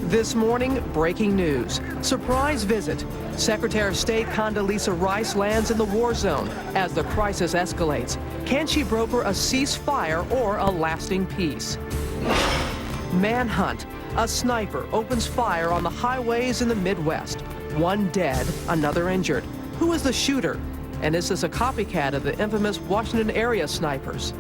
This morning, breaking news. Surprise visit. Secretary of State Condoleezza Rice lands in the war zone as the crisis escalates. Can she broker a ceasefire or a lasting peace? Manhunt. A sniper opens fire on the highways in the Midwest. One dead, another injured. Who is the shooter? And is this a copycat of the infamous Washington area snipers?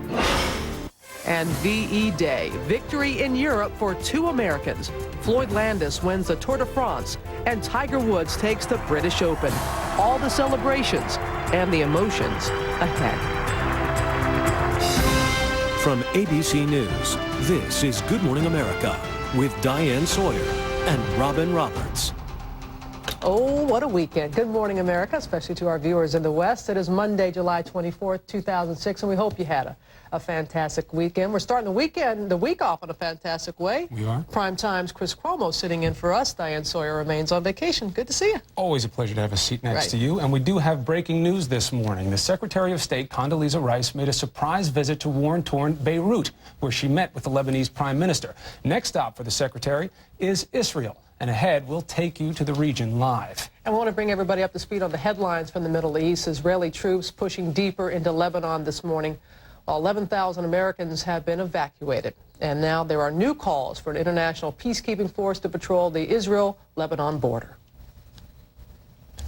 And VE Day, victory in Europe for two Americans. Floyd Landis wins the Tour de France, and Tiger Woods takes the British Open. All the celebrations and the emotions ahead. From ABC News, this is Good Morning America with Diane Sawyer and Robin Roberts. Oh, what a weekend. Good morning, America, especially to our viewers in the West. It is Monday, July 24th, 2006, and we hope you had a fantastic weekend. We're starting the week off in a fantastic way. We are. Prime Time's Chris Cuomo sitting in for us. Diane Sawyer remains on vacation. Good to see you. Always a pleasure to have a seat next to you. And we do have breaking news this morning. The Secretary of State, Condoleezza Rice, made a surprise visit to war-torn Beirut, where she met with the Lebanese Prime Minister. Next stop for the Secretary is Israel. And ahead, we'll take you to the region live. I want to bring everybody up to speed on the headlines from the Middle East. Israeli troops pushing deeper into Lebanon this morning. 11,000 Americans have been evacuated. And now there are new calls for an international peacekeeping force to patrol the Israel-Lebanon border.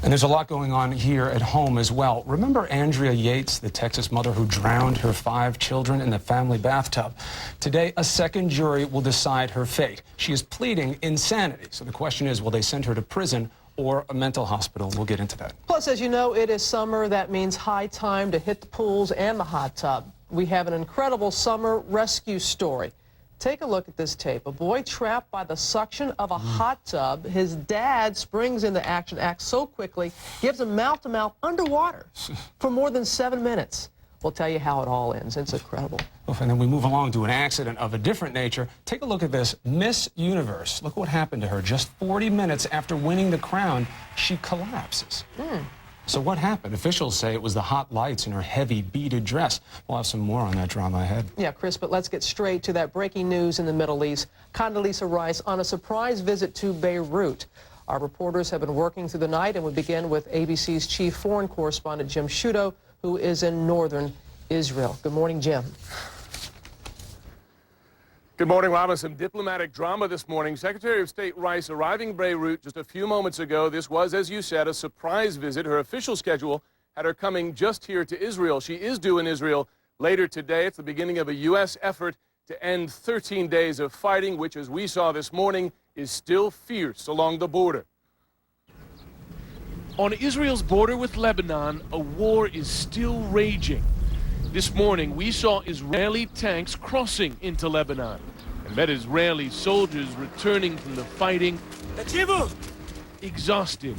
And there's a lot going on here at home as well. Remember Andrea Yates, the Texas mother who drowned her 5 children in the family bathtub? Today, a second jury will decide her fate. She is pleading insanity. So the question is, will they send her to prison or a mental hospital? We'll get into that. Plus, as you know, it is summer. That means high time to hit the pools and the hot tub. We have an incredible summer rescue story. Take a look at this tape. A boy trapped by the suction of a hot tub. His dad springs into action, acts so quickly, gives him mouth-to-mouth underwater for more than 7 minutes. We'll tell you how it all ends. It's incredible. And then we move along to an accident of a different nature. Take a look at this. Miss Universe. Look what happened to her. Just 40 minutes after winning the crown, she collapses. So what happened? Officials say it was the hot lights in her heavy beaded dress. We'll have some more on that drama ahead. Yeah, Chris, but let's get straight to that breaking news in the Middle East. Condoleezza Rice on a surprise visit to Beirut. Our reporters have been working through the night, and we begin with ABC's chief foreign correspondent, Jim Sciutto, who is in northern Israel. Good morning, Jim. Good morning, Robin. Some diplomatic drama this morning. Secretary of State Rice arriving in Beirut just a few moments ago. This was, as you said, a surprise visit. Her official schedule had her coming just here to Israel. She is due in Israel later today. It's the beginning of a U.S. effort to end 13 days of fighting, which, as we saw this morning, is still fierce along the border. On Israel's border with Lebanon, a war is still raging. This morning, we saw Israeli tanks crossing into Lebanon and met Israeli soldiers returning from the fighting, exhausted.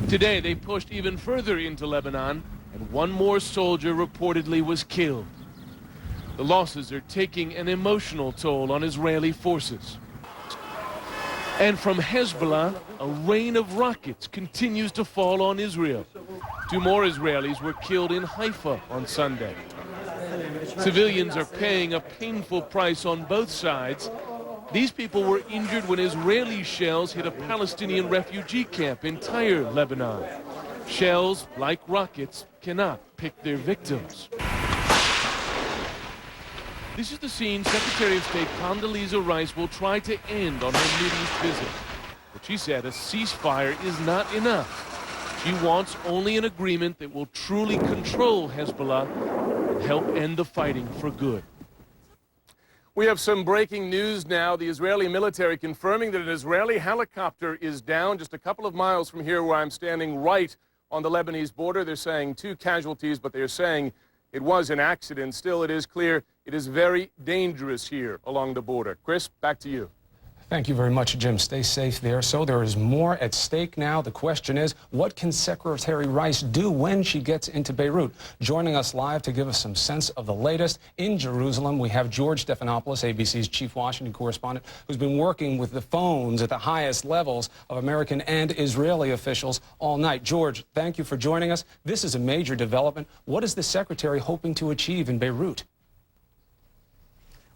Today, they pushed even further into Lebanon, and one more soldier reportedly was killed. The losses are taking an emotional toll on Israeli forces. And from Hezbollah, a rain of rockets continues to fall on Israel. 2 more Israelis were killed in Haifa on Sunday. Civilians are paying a painful price on both sides. These people were injured when Israeli shells hit a Palestinian refugee camp in Tyre, Lebanon. Shells, like rockets, cannot pick their victims. This is the scene Secretary of State Condoleezza Rice will try to end on her Mideast visit. But she said a ceasefire is not enough. She wants only an agreement that will truly control Hezbollah and help end the fighting for good. We have some breaking news now. The Israeli military confirming that an Israeli helicopter is down just a couple of miles from here where I'm standing, right on the Lebanese border. They're saying 2 casualties, but they're saying it was an accident. Still, it is clear it is very dangerous here along the border. Chris, back to you. Thank you very much, Jim. Stay safe there. So there is more at stake now. The question is, what can Secretary Rice do when she gets into Beirut? Joining us live to give us some sense of the latest in Jerusalem, we have George Stephanopoulos, ABC's chief Washington correspondent, who's been working with the phones at the highest levels of American and Israeli officials all night. George, thank you for joining us. This is a major development. What is the secretary hoping to achieve in Beirut?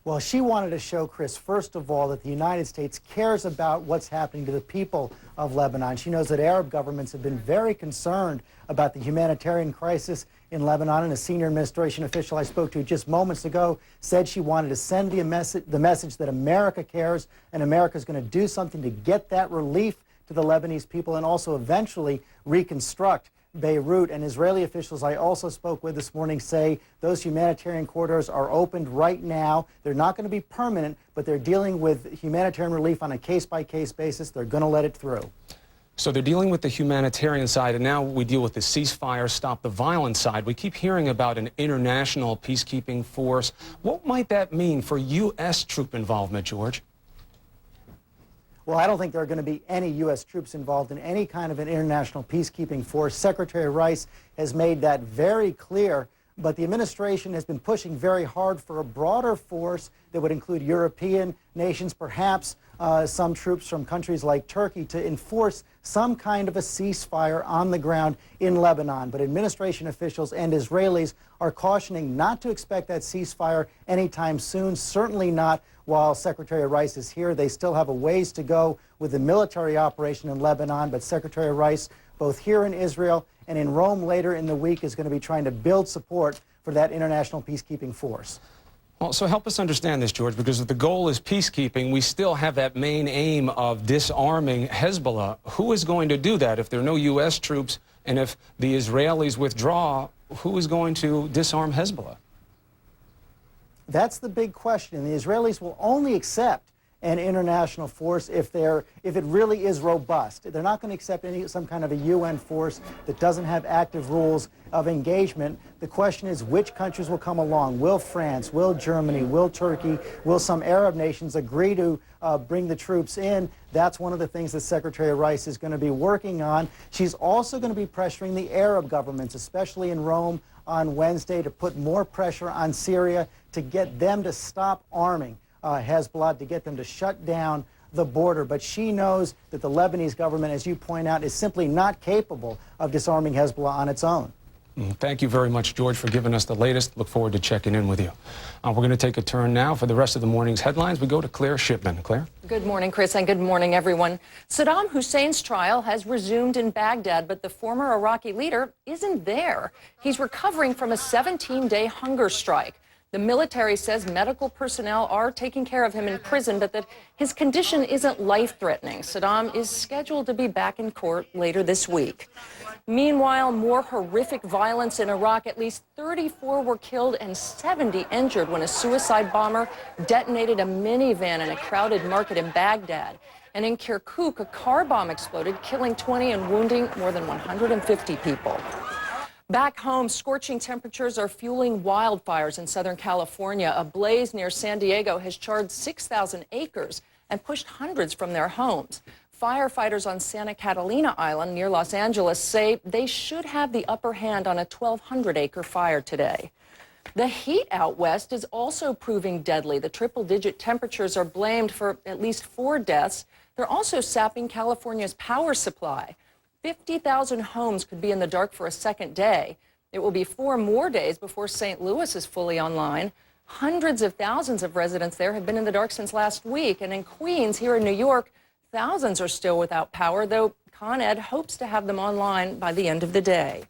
Well, she wanted to show, Chris, first of all, that the United States cares about what's happening to the people of Lebanon. She knows that Arab governments have been very concerned about the humanitarian crisis in Lebanon, and a senior administration official I spoke to just moments ago said she wanted to send the message that America cares and America is going to do something to get that relief to the Lebanese people and also eventually reconstruct Beirut. And Israeli officials I also spoke with this morning say those humanitarian corridors are opened right now. They're not going to be permanent, but they're dealing with humanitarian relief on a case-by-case basis. They're going to let it through. So they're dealing with the humanitarian side, and now we deal with the ceasefire, stop the violence side. We keep hearing about an international peacekeeping force. What might that mean for U.S. troop involvement, George? Well, I don't think there are going to be any U.S. troops involved in any kind of an international peacekeeping force. Secretary Rice has made that very clear, but the administration has been pushing very hard for a broader force that would include European nations, perhaps some troops from countries like Turkey, to enforce some kind of a ceasefire on the ground in Lebanon. But administration officials and Israelis are cautioning not to expect that ceasefire anytime soon, certainly not while Secretary Rice is here. They still have a ways to go with the military operation in Lebanon, but Secretary Rice, both here in Israel and in Rome later in the week, is going to be trying to build support for that international peacekeeping force. Well, so help us understand this, George, because if the goal is peacekeeping, we still have that main aim of disarming Hezbollah. Who is going to do that if there are no U.S. troops, and if the Israelis withdraw, who is going to disarm Hezbollah? That's the big question. And the Israelis will only accept an international force if it really is robust. They're not going to accept some kind of a UN force that doesn't have active rules of engagement. The question is which countries will come along. Will France, will Germany, will Turkey, will some Arab nations agree to bring the troops in? That's one of the things that Secretary Rice is going to be working on. She's also going to be pressuring the Arab governments, especially in Rome on Wednesday, to put more pressure on Syria to get them to stop arming Hezbollah, to get them to shut down the border. But she knows that the Lebanese government, as you point out, is simply not capable of disarming Hezbollah on its own. Thank you very much, George, for giving us the latest. Look forward to checking in with you. We're going to take a turn now. For the rest of the morning's headlines, we go to Claire Shipman. Claire? Good morning, Chris, and good morning, everyone. Saddam Hussein's trial has resumed in Baghdad, but the former Iraqi leader isn't there. He's recovering from a 17-day hunger strike. The military says medical personnel are taking care of him in prison, but that his condition isn't life-threatening. Saddam is scheduled to be back in court later this week. Meanwhile, more horrific violence in Iraq. At least 34 were killed and 70 injured when a suicide bomber detonated a minivan in a crowded market in Baghdad. And in Kirkuk, a car bomb exploded, killing 20 and wounding more than 150 people. Back home, scorching temperatures are fueling wildfires in Southern California. A blaze near San Diego has charred 6,000 acres and pushed hundreds from their homes. Firefighters on Santa Catalina Island near Los Angeles say they should have the upper hand on a 1,200-acre fire today. The heat out west is also proving deadly. The triple-digit temperatures are blamed for at least 4 deaths. They're also sapping California's power supply. 50,000 homes could be in the dark for a second day. It will be 4 more days before St. Louis is fully online. Hundreds of thousands of residents there have been in the dark since last week. And in Queens, here in New York, thousands are still without power, though Con Ed hopes to have them online by the end of the day.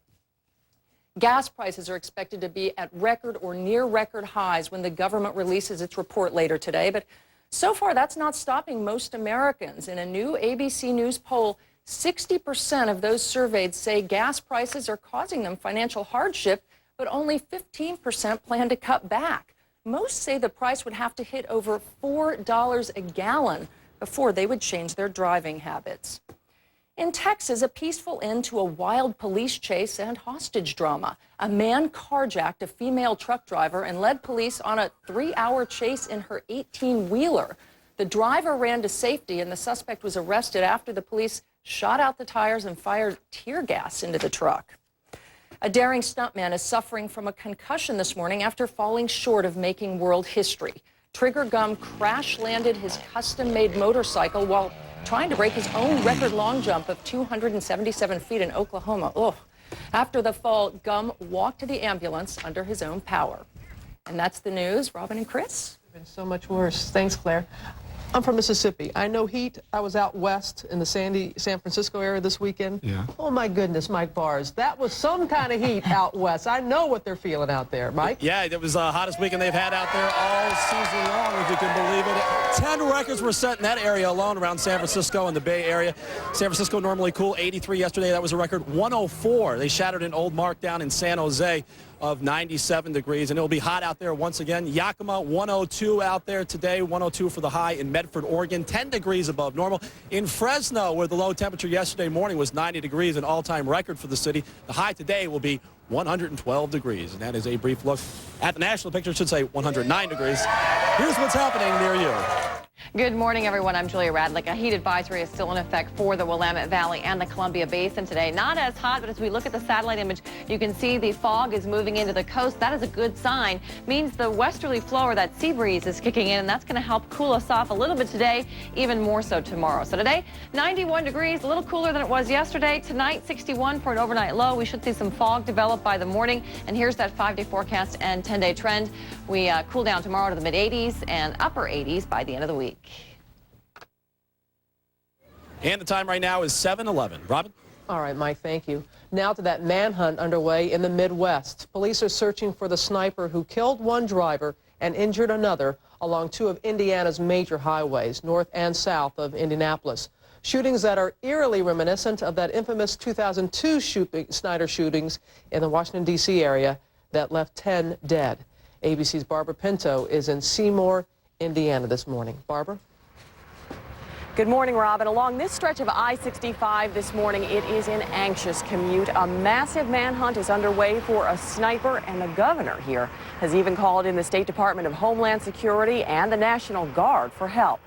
Gas prices are expected to be at record or near record highs when the government releases its report later today. But so far, that's not stopping most Americans. In a new ABC News poll, 60% of those surveyed say gas prices are causing them financial hardship, but only 15% plan to cut back. Most say the price would have to hit over $4 a gallon before they would change their driving habits. In Texas, a peaceful end to a wild police chase and hostage drama. A man carjacked a female truck driver and led police on a 3-hour chase in her 18-wheeler. The driver ran to safety, and the suspect was arrested after the police shot out the tires and fired tear gas into the truck. A daring stuntman is suffering from a concussion this morning after falling short of making world history. Trigger Gum crash-landed his custom-made motorcycle while trying to break his own record long jump of 277 feet in Oklahoma. Ugh. After the fall, Gum walked to the ambulance under his own power. And that's the news. Robin and Chris? Been so much worse. Thanks, Claire. I'm from Mississippi. I know heat. I was out west in the San Francisco area this weekend. Yeah. Oh, my goodness, Mike Bars. That was some kind of heat out west. I know what they're feeling out there, Mike. Yeah, it was the hottest weekend they've had out there all season long, if you can believe it. 10 records were set in that area alone around San Francisco and the Bay Area. San Francisco normally cool, 83 yesterday. That was a record 104. They shattered an old mark down in San Jose of 97 degrees, and it will be hot out there once again. Yakima, 102 out there today, 102 for the high in Medford, Oregon, 10 degrees above normal. In Fresno, where the low temperature yesterday morning was 90 degrees, an all-time record for the city, the high today will be 112 degrees, and that is a brief look at the national picture. It should say 109 degrees. Here's what's happening near you. Good morning, everyone. I'm Julia Radlick. A heat advisory is still in effect for the Willamette Valley and the Columbia Basin today. Not as hot, but as we look at the satellite image, you can see the fog is moving into the coast. That is a good sign. Means the westerly flow, or that sea breeze, is kicking in, and that's going to help cool us off a little bit today, even more so tomorrow. So today, 91 degrees, a little cooler than it was yesterday. Tonight, 61 for an overnight low. We should see some fog develop by the morning. And here's that 5-day forecast and 10-day trend. We cool down tomorrow to the mid-80s and upper 80s by the end of the week. And the time right now is 7:11. Robin? All right, Mike, thank you. Now to that manhunt underway in the Midwest. Police are searching for the sniper who killed one driver and injured another along two of Indiana's major highways, north and south of Indianapolis. Shootings that are eerily reminiscent of that infamous 2002 Snyder shootings in the Washington, D.C. area that left 10 dead. ABC's Barbara Pinto is in Seymour, Indiana this morning. Barbara? Good morning, Robin. Along this stretch of I-65 this morning, it is an anxious commute. A massive manhunt is underway for a sniper, and the governor here has even called in the State Department of Homeland Security and the National Guard for help.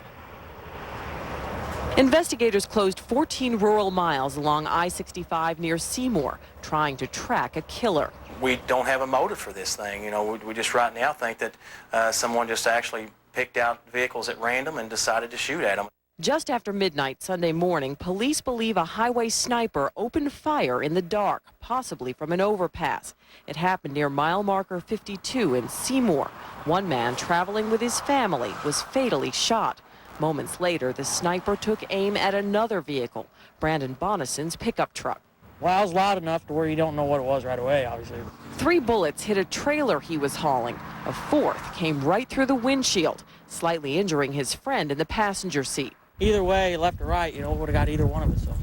Investigators closed 14 rural miles along I-65 near Seymour, trying to track a killer. We don't have a motive for this thing. You know, we just right now think that someone just actually picked out vehicles at random and decided to shoot at them. Just after midnight Sunday morning, police believe a highway sniper opened fire in the dark, possibly from an overpass. It happened near mile marker 52 in Seymour. One man traveling with his family was fatally shot. Moments later, the sniper took aim at another vehicle, Brandon Bonison's pickup truck. Well, it was loud enough to where you don't know what it was right away, obviously. 3 bullets hit a trailer he was hauling. A 4th came right through the windshield, slightly injuring his friend in the passenger seat. Either way, left or right, would have got either one of us. So.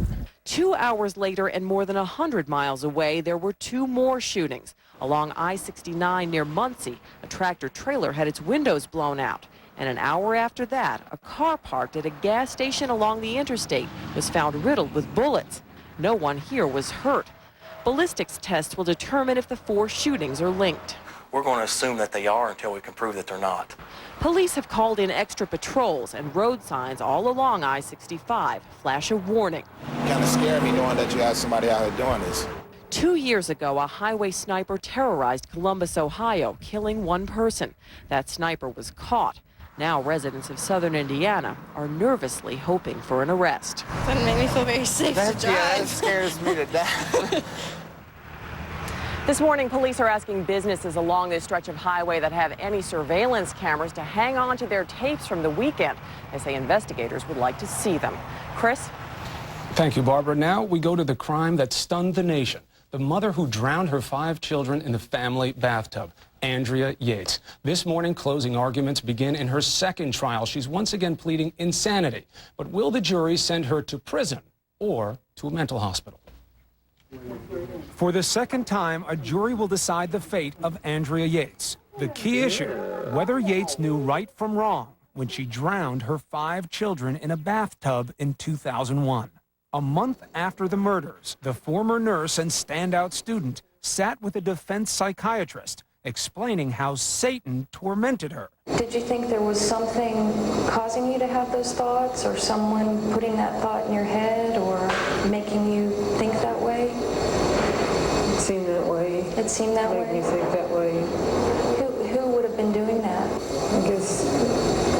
2 hours later and more than 100 miles away, there were 2 more shootings. Along I-69 near Muncie, a tractor trailer had its windows blown out. And an hour after that, a car parked at a gas station along the interstate was found riddled with bullets. No one here was hurt. Ballistics tests will determine if the 4 shootings are linked. We're going to assume that they are until we can prove that they're not. Police have called in extra patrols, and road signs all along I-65 flash a warning. Kind of scared me knowing that you had somebody out here doing this. 2 years ago, a highway sniper terrorized Columbus, Ohio, killing 1 person. That sniper was caught. Now residents of southern Indiana are nervously hoping for an arrest. Doesn't make me feel very safe to drive. Yeah, that scares me to death. This morning, police are asking businesses along this stretch of highway that have any surveillance cameras to hang on to their tapes from the weekend. They say investigators would like to see them. Chris? Thank you, Barbara. Now we go to the crime that stunned the nation. The mother who drowned her 5 children in the family bathtub, Andrea Yates. This morning, closing arguments begin in her second trial. She's once again pleading insanity. But will the jury send her to prison or to a mental hospital? For the second time, a jury will decide the fate of Andrea Yates. The key issue, whether Yates knew right from wrong when she drowned her 5 children in a bathtub in 2001. A month after the murders, the former nurse and standout student sat with a defense psychiatrist, explaining how Satan tormented her. Did you think there was something causing you to have those thoughts, or someone putting that thought in your head, or making you think that way? It seemed that way. It seemed that way? Made me think that way. Who would have been doing that? I guess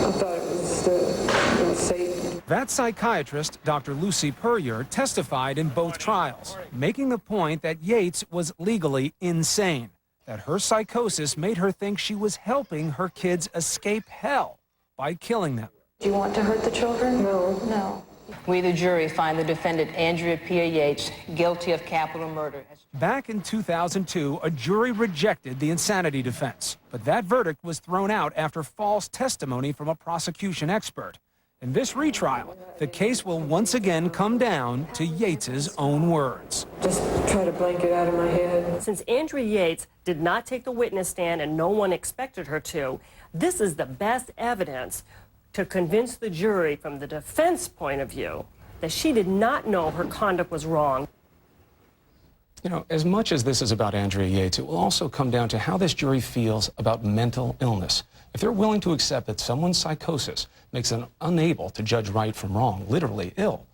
I thought it was Satan. That psychiatrist, Dr. Lucy Puryear, testified in both trials, making the point that Yates was legally insane. that her psychosis made her think she was helping her kids escape hell by killing them. Do you want to hurt the children? No. No. We, the jury, find the defendant, Andrea Pia Yates, guilty of capital murder. Back in 2002, a jury rejected the insanity defense, but that verdict was thrown out after false testimony from a prosecution expert. In this retrial, the case will once again come down to Yates's own words. Just try to blank it out of my head. Since Andrea Yates did not take the witness stand and no one expected her to, this is the best evidence to convince the jury from the defense point of view that she did not know her conduct was wrong. You know, as much as this is about Andrea Yates, it will also come down to how this jury feels about mental illness. If they're willing to accept that someone's psychosis makes them unable to judge right from wrong, literally ill,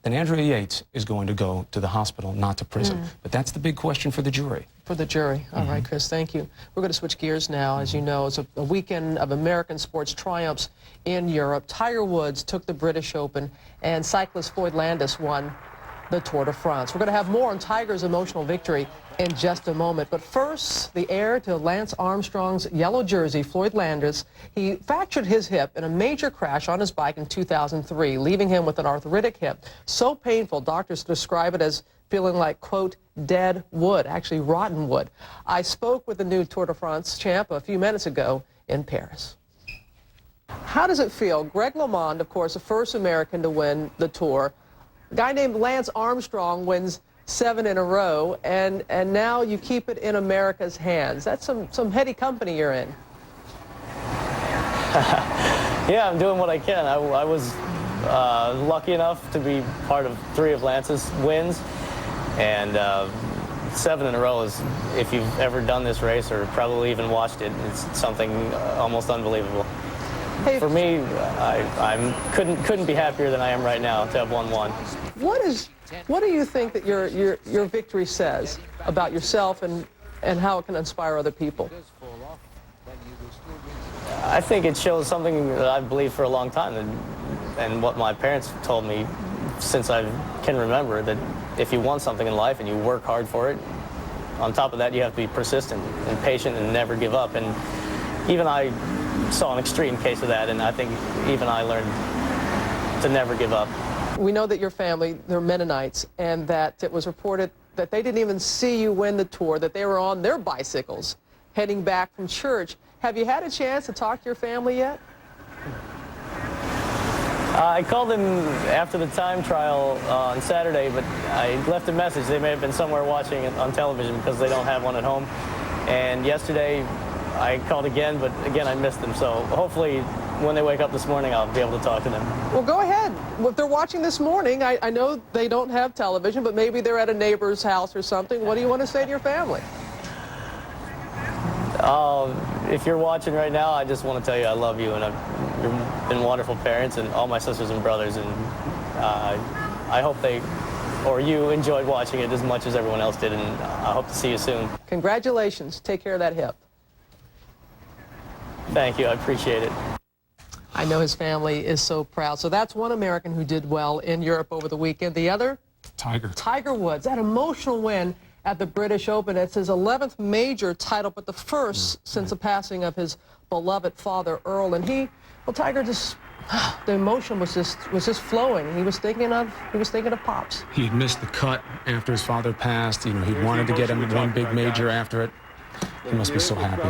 then Andrea Yates is going to go to the hospital, not to prison. But that's the big question for the jury. For the jury. All right, Chris, thank you. We're going to switch gears now. As you know, it's a weekend of American sports triumphs in Europe. Tiger Woods took the British Open, and cyclist Floyd Landis won the Tour de France. We're going to have more on Tiger's emotional victory in just a moment. But first, the heir to Lance Armstrong's yellow jersey, Floyd Landis, he fractured his hip in a major crash on his bike in 2003, leaving him with an arthritic hip. So painful, doctors describe it as feeling like, quote, dead wood, actually rotten wood. I spoke with the new Tour de France champ a few minutes ago in Paris. How does it feel? Greg LeMond, of course, the first American to win the Tour. A guy named Lance Armstrong wins 7 in a row, and now you keep it in America's hands. That's some heady company you're in. Yeah, I'm doing what I can. I was lucky enough to be part of 3 of Lance's wins, and 7 in a row is, if you've ever done this race or probably even watched it, it's something almost unbelievable. Hey, for me, I couldn't be happier than I am right now to have won 1. What do you think that your victory says about yourself and how it can inspire other people? I think it shows something that I've believed for a long time, and what my parents told me since I can remember, that if you want something in life and you work hard for it, on top of that you have to be persistent and patient and never give up. And even I saw an extreme case of that, and I think even I learned to never give up. We know that your family, they're Mennonites, and that it was reported that they didn't even see you win the Tour, that they were on their bicycles heading back from church. Have you had a chance to talk to your family yet? I called them after the time trial on Saturday, but I left a message. They may have been somewhere watching it on television because they don't have one at home. And yesterday I called again, but again I missed them. So hopefully when they wake up this morning, I'll be able to talk to them. Well, go ahead. If they're watching this morning, I know they don't have television, but maybe they're at a neighbor's house or something. What do you want to say to your family? If you're watching right now, I just want to tell you I love you, and you've been wonderful parents, and all my sisters and brothers, and I hope you enjoyed watching it as much as everyone else did, and I hope to see you soon. Congratulations. Take care of that hip. Thank you. I appreciate it. I know his family is so proud. So that's one American who did well in Europe over the weekend. The other? Tiger Woods. That emotional win at the British Open. It's his 11th major title, but the first since the passing of his beloved father, Earl. And Tiger just, the emotion was just flowing. He was thinking of Pops. He had missed the cut after his father passed. You know, he wanted to get him one big major after it. He must be so happy.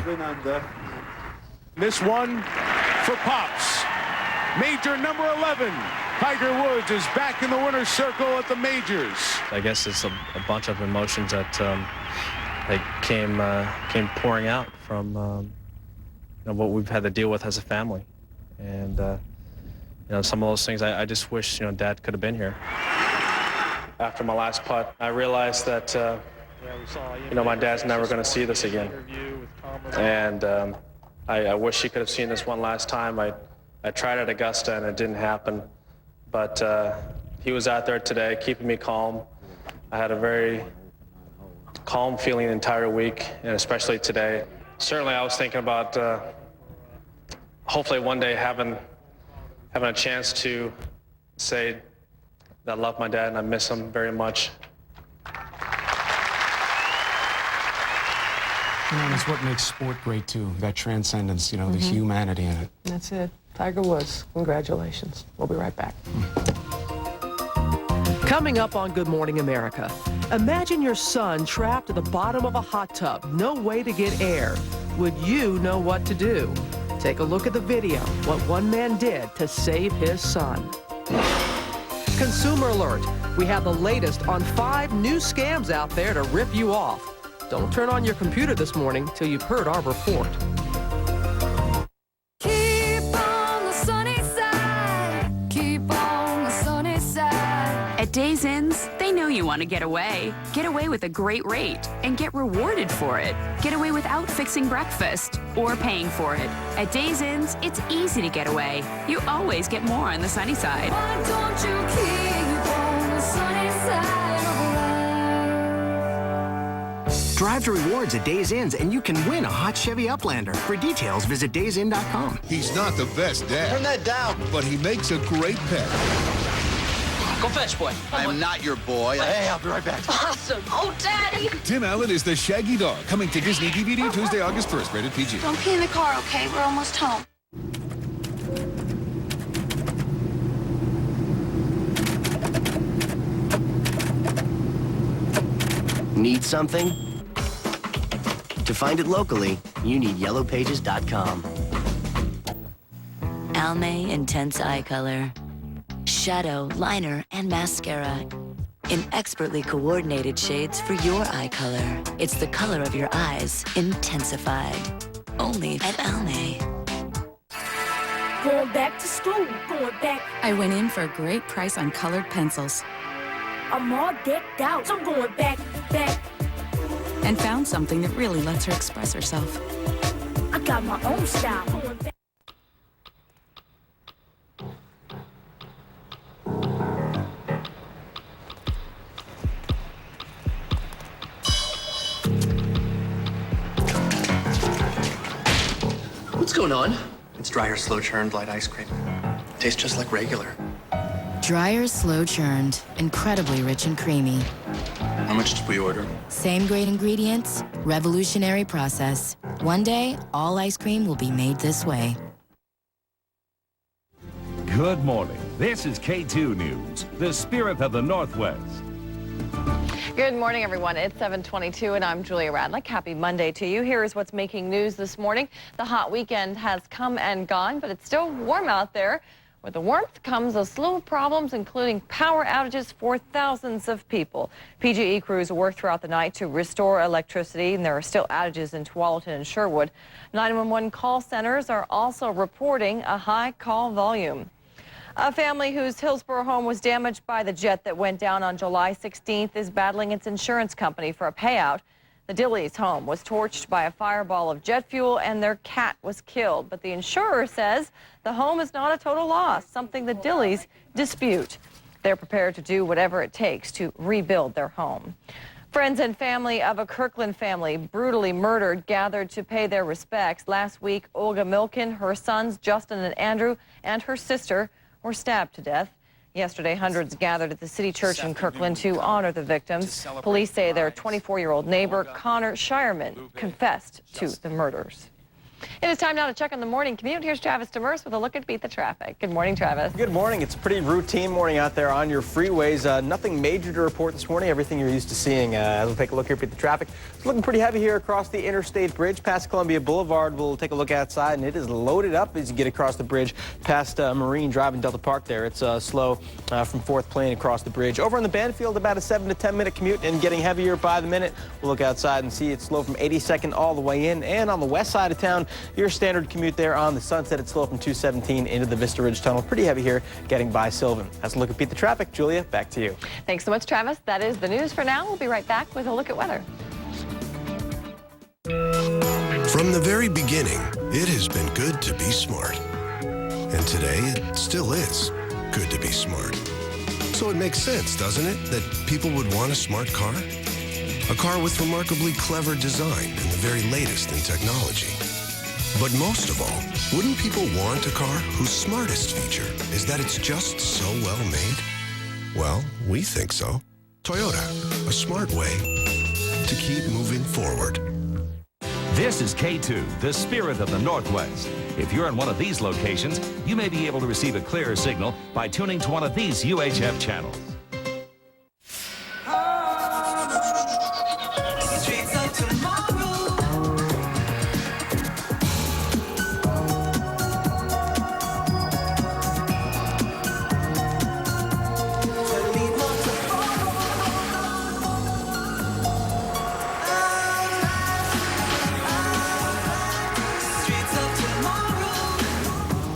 This one for Pops. Major number 11. Tiger Woods is back in the winner's circle at the majors. I guess it's a bunch of emotions that came pouring out from what we've had to deal with as a family, and some of those things I just wish Dad could have been here. After my last putt, I realized that my dad's never going to see this again, and I wish he could have seen this one last time. I tried at Augusta and it didn't happen. But he was out there today keeping me calm. I had a very calm feeling the entire week, and especially today. Certainly I was thinking about hopefully one day having a chance to say that I love my dad and I miss him very much. And it's what makes sport great, too, that transcendence, you know, the humanity in it. That's it. Tiger Woods, congratulations. We'll be right back. Coming up on Good Morning America, imagine your son trapped at the bottom of a hot tub, no way to get air. Would you know what to do? Take a look at the video, what one man did to save his son. Consumer alert, we have the latest on 5 new scams out there to rip you off. Don't turn on your computer this morning till you've heard our report. Keep on the sunny side. Keep on the sunny side. At Days Inns, they know you want to get away. Get away with a great rate and get rewarded for it. Get away without fixing breakfast or paying for it. At Days Inns, it's easy to get away. You always get more on the sunny side. Why don't you keep on the sunny side of life? Drive to rewards at Days Inns and you can win a hot Chevy Uplander. For details, visit daysinn.com. He's not the best dad. Turn that down. But he makes a great pet. Go fetch, boy. I'm not your boy. Hey, I'll be right back. Awesome. Oh, Daddy. Tim Allen is the Shaggy Dog, coming to Disney DVD Tuesday, August 1st, rated PG. Don't pee in the car, okay? We're almost home. Need something? To find it locally, you need yellowpages.com. Almay Intense Eye Color. Shadow, liner, and mascara. In expertly coordinated shades for your eye color. It's the color of your eyes intensified. Only at Almay. Going back to school. Going back. I went in for a great price on colored pencils. I'm all decked out. So I'm going back. And found something that really lets her express herself. I got my own style. Going back. What's going on? It's Dreyer's slow churned light ice cream. Tastes just like regular. Dreyer's slow churned, incredibly rich and creamy. How much did we order? Same great ingredients, revolutionary process. One day, all ice cream will be made this way. Good morning. This is K2 News, the spirit of the Northwest. Good morning, everyone. It's 7:22, and I'm Julia Radlick. Happy Monday to you. Here is what's making news this morning. The hot weekend has come and gone, but it's still warm out there. With the warmth comes a slew of problems, including power outages for thousands of people. PGE crews worked throughout the night to restore electricity, and there are still outages in Tualatin and Sherwood. 911 call centers are also reporting a high call volume. A family whose Hillsborough home was damaged by the jet that went down on July 16th is battling its insurance company for a payout. The Dillies' home was torched by a fireball of jet fuel and their cat was killed. But the insurer says the home is not a total loss, something the Dillies dispute. They're prepared to do whatever it takes to rebuild their home. Friends and family of a Kirkland family brutally murdered gathered to pay their respects. Last week, Olga Milken, her sons Justin and Andrew, and her sister were stabbed to death. Yesterday, hundreds gathered at the City Church in Kirkland to honor the victims. Police say their 24-year-old neighbor, Connor Shireman, confessed to the murders. It is time now to check on the morning commute. Here's Travis Demers with a look at Beat the Traffic. Good morning, Travis. Good morning. It's a pretty routine morning out there on your freeways. Nothing major to report this morning. Everything you're used to seeing. As we'll take a look here at Beat the Traffic. It's looking pretty heavy here across the Interstate Bridge past Columbia Boulevard. We'll take a look outside, and it is loaded up as you get across the bridge past Marine Drive in Delta Park there. It's slow from 4th Plain across the bridge. Over on the Banfield, about a 7 to 10 minute commute and getting heavier by the minute. We'll look outside and see it's slow from 82nd all the way in. And on the west side of town, your standard commute there on the Sunset. It's slow from 217 into the Vista Ridge Tunnel. Pretty heavy here getting by Sylvan. That's a look at Beat the Traffic. Julia, back to you. Thanks so much, Travis. That is the news for now. We'll be right back with a look at weather. From the very beginning, it has been good to be smart. And today, it still is good to be smart. So it makes sense, doesn't it, that people would want a smart car? A car with remarkably clever design and the very latest in technology. But most of all, wouldn't people want a car whose smartest feature is that it's just so well made? Well, we think so. Toyota, a smart way to keep moving forward. This is K2, the spirit of the Northwest. If you're in one of these locations, you may be able to receive a clearer signal by tuning to one of these UHF channels.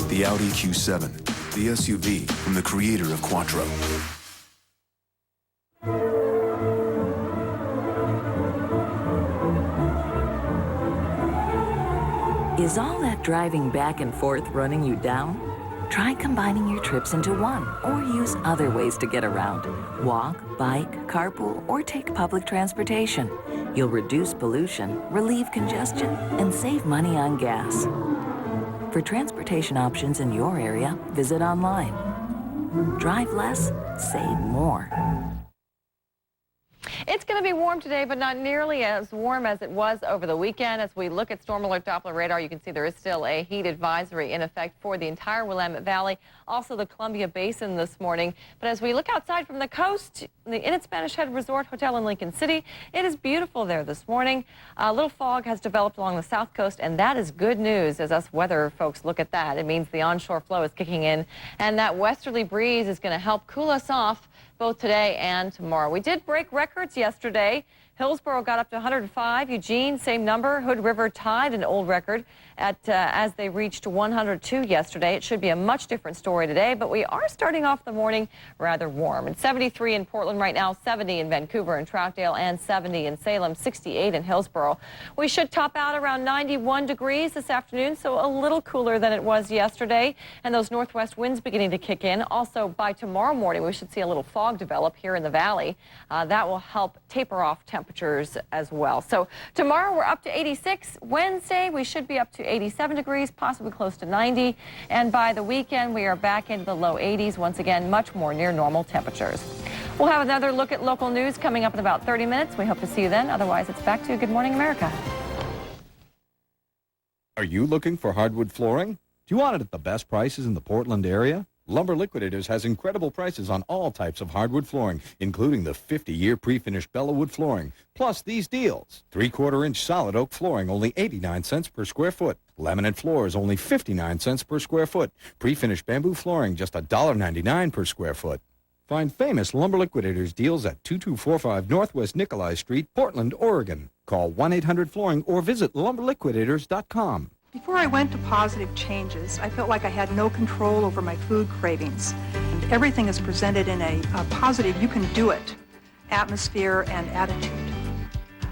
The Audi Q7, the SUV from the creator of Quattro. Is all that driving back and forth running you down? Try combining your trips into one, or use other ways to get around. Walk, bike, carpool, or take public transportation. You'll reduce pollution, relieve congestion, and save money on gas. For transportation options in your area, visit online. Drive less, save more. It's going to be warm today, but not nearly as warm as it was over the weekend. As we look at Storm Alert Doppler radar, you can see there is still a heat advisory in effect for the entire Willamette Valley, also the Columbia Basin this morning. But as we look outside from the coast, the Inn at Spanish Head Resort Hotel in Lincoln City, it is beautiful there this morning. A little fog has developed along the south coast, and that is good news as us weather folks look at that. It means the onshore flow is kicking in, and that westerly breeze is going to help cool us off both today and tomorrow. We did break records yesterday. Hillsborough got up to 105. Eugene, same number. Hood River tied an old record at as they reached 102 yesterday. It should be a much different story today, but we are starting off the morning rather warm. It's 73 in Portland right now, 70 in Vancouver and Troutdale, and 70 in Salem, 68 in Hillsborough. We should top out around 91 degrees this afternoon, so a little cooler than it was yesterday, and those northwest winds beginning to kick in. Also, by tomorrow morning, we should see a little fog develop here in the valley. That will help taper off temperatures as well. So tomorrow we're up to 86. Wednesday we should be up to 87 degrees, possibly close to 90. And by the weekend we are back into the low 80s. Once again, much more near normal temperatures. We'll have another look at local news coming up in about 30 minutes. We hope to see you then. Otherwise, it's back to Good Morning America. Are you looking for hardwood flooring? Do you want it at the best prices in the Portland area? Lumber Liquidators has incredible prices on all types of hardwood flooring, including the 50-year pre-finished Bellawood flooring. Plus these deals. 3/4-inch solid oak flooring, only 89 cents per square foot. Laminate floors, only 59 cents per square foot. Pre-finished bamboo flooring, just $1.99 per square foot. Find famous Lumber Liquidators deals at 2245 Northwest Nikolai Street, Portland, Oregon. Call 1-800-FLOORING or visit lumberliquidators.com. Before I went to Positive Changes, I felt like I had no control over my food cravings. And everything is presented in a positive, you can do it, atmosphere and attitude.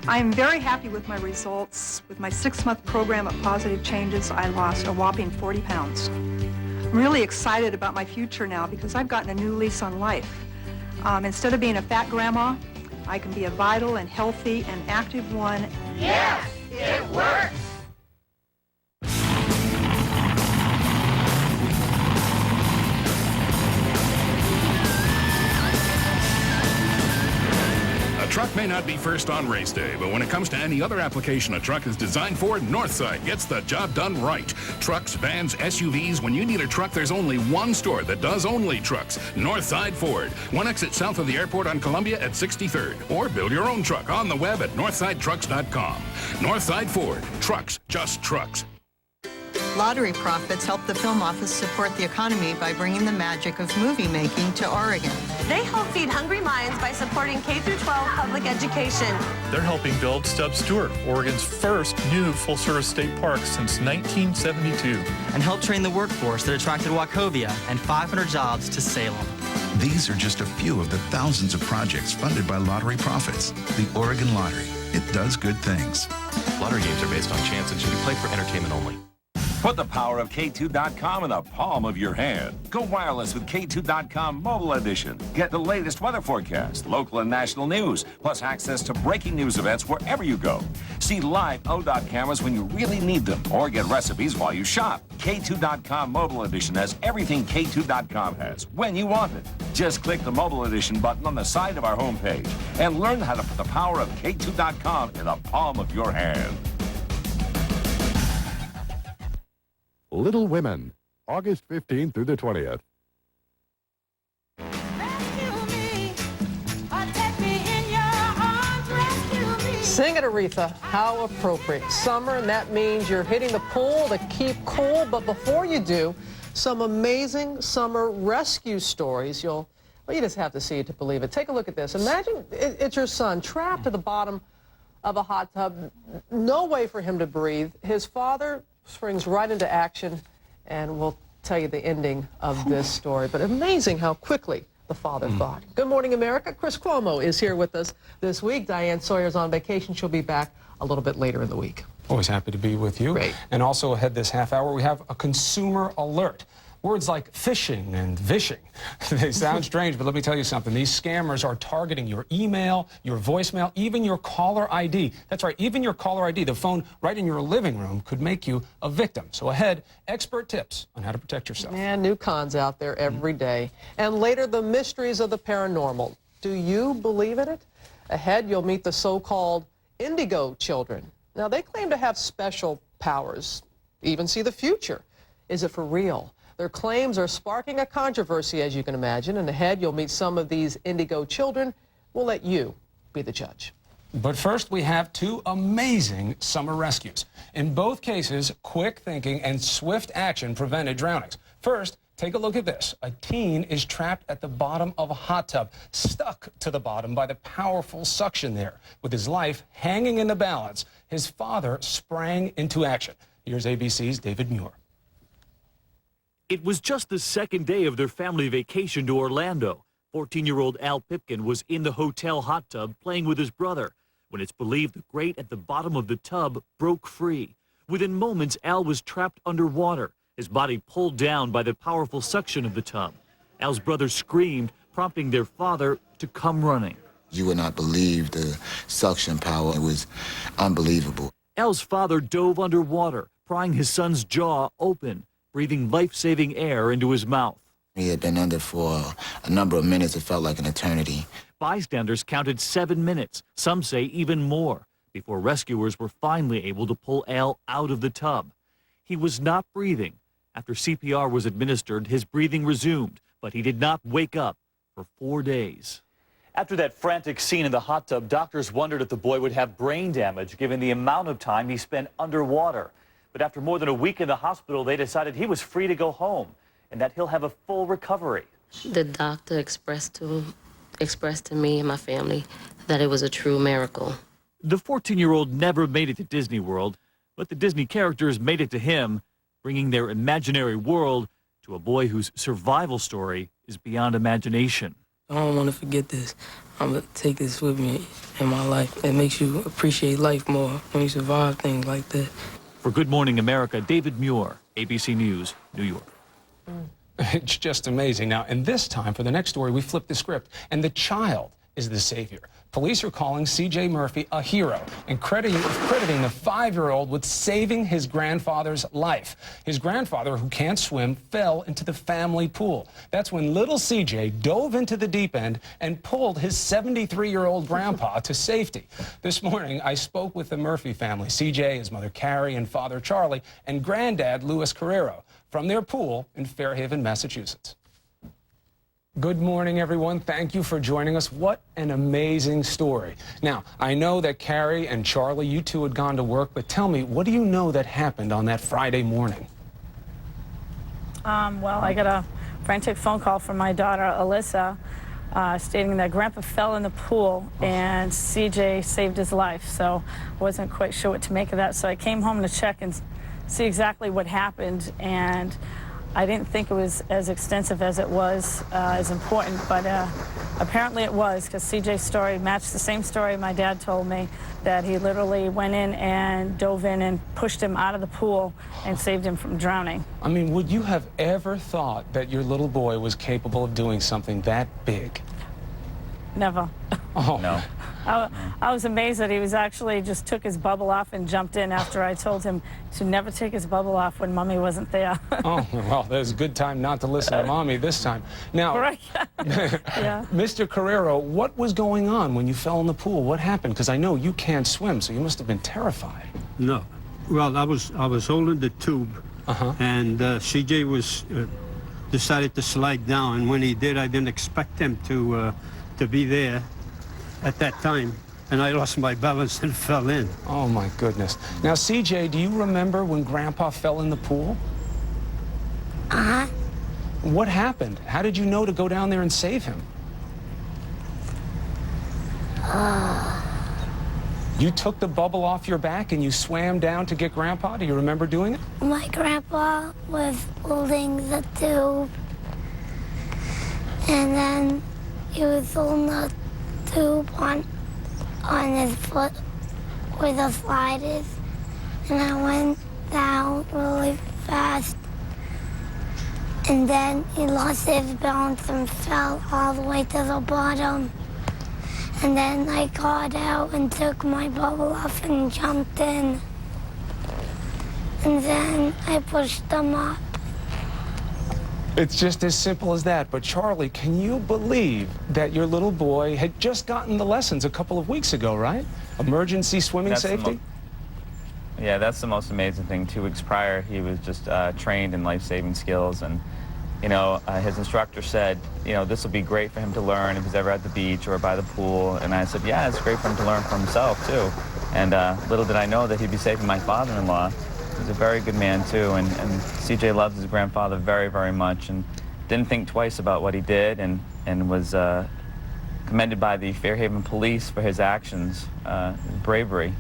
I am very happy with my results. With my 6-month program at Positive Changes, I lost a whopping 40 pounds. I'm really excited about my future now because I've gotten a new lease on life. Instead of being a fat grandma, I can be a vital and healthy and active one. Yes, it works! A truck may not be first on race day, but when it comes to any other application a truck is designed for, Northside gets the job done right. Trucks, vans, SUVs, when you need a truck, there's only one store that does only trucks. Northside Ford. One exit south of the airport on Columbia at 63rd. Or build your own truck on the web at northsidetrucks.com. Northside Ford. Trucks, just trucks. Lottery profits help the film office support the economy by bringing the magic of movie making to Oregon. They help feed hungry minds by supporting K-12 public education. They're helping build Stubbs Stewart, Oregon's first new full-service state park since 1972. And help train the workforce that attracted Wachovia and 500 jobs to Salem. These are just a few of the thousands of projects funded by lottery profits. The Oregon Lottery. It does good things. Lottery games are based on chance and should be played for entertainment only. Put the power of K2.com in the palm of your hand. Go wireless with K2.com Mobile Edition. Get the latest weather forecast, local and national news, plus access to breaking news events wherever you go. See live ODOT cameras when you really need them, or get recipes while you shop. K2.com Mobile Edition has everything K2.com has, when you want it. Just click the Mobile Edition button on the side of our homepage and learn how to put the power of K2.com in the palm of your hand. Little Women, August 15th through the 20th. Sing it, Aretha. How appropriate. Summer, and that means you're hitting the pool to keep cool. But before you do, some amazing summer rescue stories. You just have to see it to believe it. Take a look at this. Imagine it's your son trapped at the bottom of a hot tub. No way for him to breathe. His father springs right into action, and we'll tell you the ending of this story. But amazing how quickly the father thought. Good morning, America. Chris Cuomo is here with us this week. Diane Sawyer's on vacation. She'll be back a little bit later in the week. Always happy to be with you. Great. And also ahead this half hour, we have a consumer alert. Words like phishing and vishing. They sound strange, but let me tell you something. These scammers are targeting your email, your voicemail, even your caller ID. That's right, even your caller ID, the phone right in your living room, could make you a victim. So ahead, expert tips on how to protect yourself. And new cons out there every day. And later, the mysteries of the paranormal. Do you believe in it? Ahead, you'll meet the so-called indigo children. Now, they claim to have special powers, even see the future. Is it for real? Their claims are sparking a controversy, as you can imagine, and ahead you'll meet some of these indigo children. We'll let you be the judge. But first, we have two amazing summer rescues. In both cases, quick thinking and swift action prevented drownings. First, take a look at this. A teen is trapped at the bottom of a hot tub, stuck to the bottom by the powerful suction there. With his life hanging in the balance, his father sprang into action. Here's ABC's David Muir. It was just the second day of their family vacation to Orlando. 14-year-old Al Pipkin was in the hotel hot tub playing with his brother when it's believed the grate at the bottom of the tub broke free. Within moments, Al was trapped underwater, his body pulled down by the powerful suction of the tub. Al's brother screamed, prompting their father to come running. You would not believe the suction power. It was unbelievable. Al's father dove underwater, prying his son's jaw open, breathing life-saving air into his mouth. He had been under for a number of minutes. It felt like an eternity. Bystanders counted 7 minutes, some say even more, before rescuers were finally able to pull Al out of the tub. He was not breathing. After CPR was administered, his breathing resumed, but he did not wake up for 4 days. After that frantic scene in the hot tub, doctors wondered if the boy would have brain damage given the amount of time he spent underwater. But after more than a week in the hospital, they decided he was free to go home and that he'll have a full recovery. The doctor expressed to me and my family that it was a true miracle. The 14-year-old never made it to Disney World, but the Disney characters made it to him, bringing their imaginary world to a boy whose survival story is beyond imagination. I don't want to forget this. I'm going to take this with me in my life. It makes you appreciate life more when you survive things like that. For Good Morning America, David Muir, ABC News, New York. It's just amazing. Now, and this time, for the next story, we flipped the script, and the child is the savior. Police are calling C.J. Murphy a hero and crediting the 5-year-old with saving his grandfather's life. His grandfather, who can't swim, fell into the family pool. That's when little C.J. dove into the deep end and pulled his 73-year-old grandpa to safety. This morning, I spoke with the Murphy family, C.J., his mother Carrie, and father Charlie, and granddad Louis Carrero, from their pool in Fairhaven, Massachusetts. Good morning, everyone. Thank you for joining us. What an amazing story. Now, I know that Carrie and Charlie, you two had gone to work, but tell me, what do you know that happened on that Friday morning? Well, I got a frantic phone call from my daughter, Alyssa, stating that Grandpa fell in the pool and CJ saved his life. So I wasn't quite sure what to make of that. So I came home to check and see exactly what happened, and I didn't think it was as extensive as it was, as important, but apparently it was, because CJ's story matched the same story my dad told me, that he literally went in and dove in and pushed him out of the pool and saved him from drowning. I mean, would you have ever thought that your little boy was capable of doing something that big? Never. Oh, no. I was amazed that he was actually just took his bubble off and jumped in after I told him to never take his bubble off when Mommy wasn't there. Oh, well, there's a good time not to listen to Mommy this time. Now, right. Yeah. Mr. Carrero, what was going on when you fell in the pool? What happened? Because I know you can't swim, so you must have been terrified. No. Well, I was holding the tube, and CJ was decided to slide down. And when he did, I didn't expect him to be there at that time. And I lost my balance and fell in. Oh, my goodness. Now, CJ, do you remember when Grandpa fell in the pool? Uh-huh. What happened? How did you know to go down there and save him? You took the bubble off your back and you swam down to get Grandpa? Do you remember doing it? My grandpa was holding the tube, and then he was holding the tube on his foot where the slide is, and I went down really fast, and then he lost his balance and fell all the way to the bottom. And then I got out and took my bubble off and jumped in. And then I pushed them up. It's just as simple as that. But Charlie, can you believe that your little boy had just gotten the lessons a couple of weeks ago, right? Emergency swimming safety? Yeah, that's the most amazing thing. 2 weeks prior, he was just trained in life-saving skills, and you know, his instructor said, you know, this will be great for him to learn if he's ever at the beach or by the pool. And I said, yeah, it's great for him to learn for himself, too. And little did I know that he'd be saving my father-in-law. He's a very good man, too. And CJ loves his grandfather very, very much and didn't think twice about what he did, and was commended by the Fairhaven police for his actions, bravery,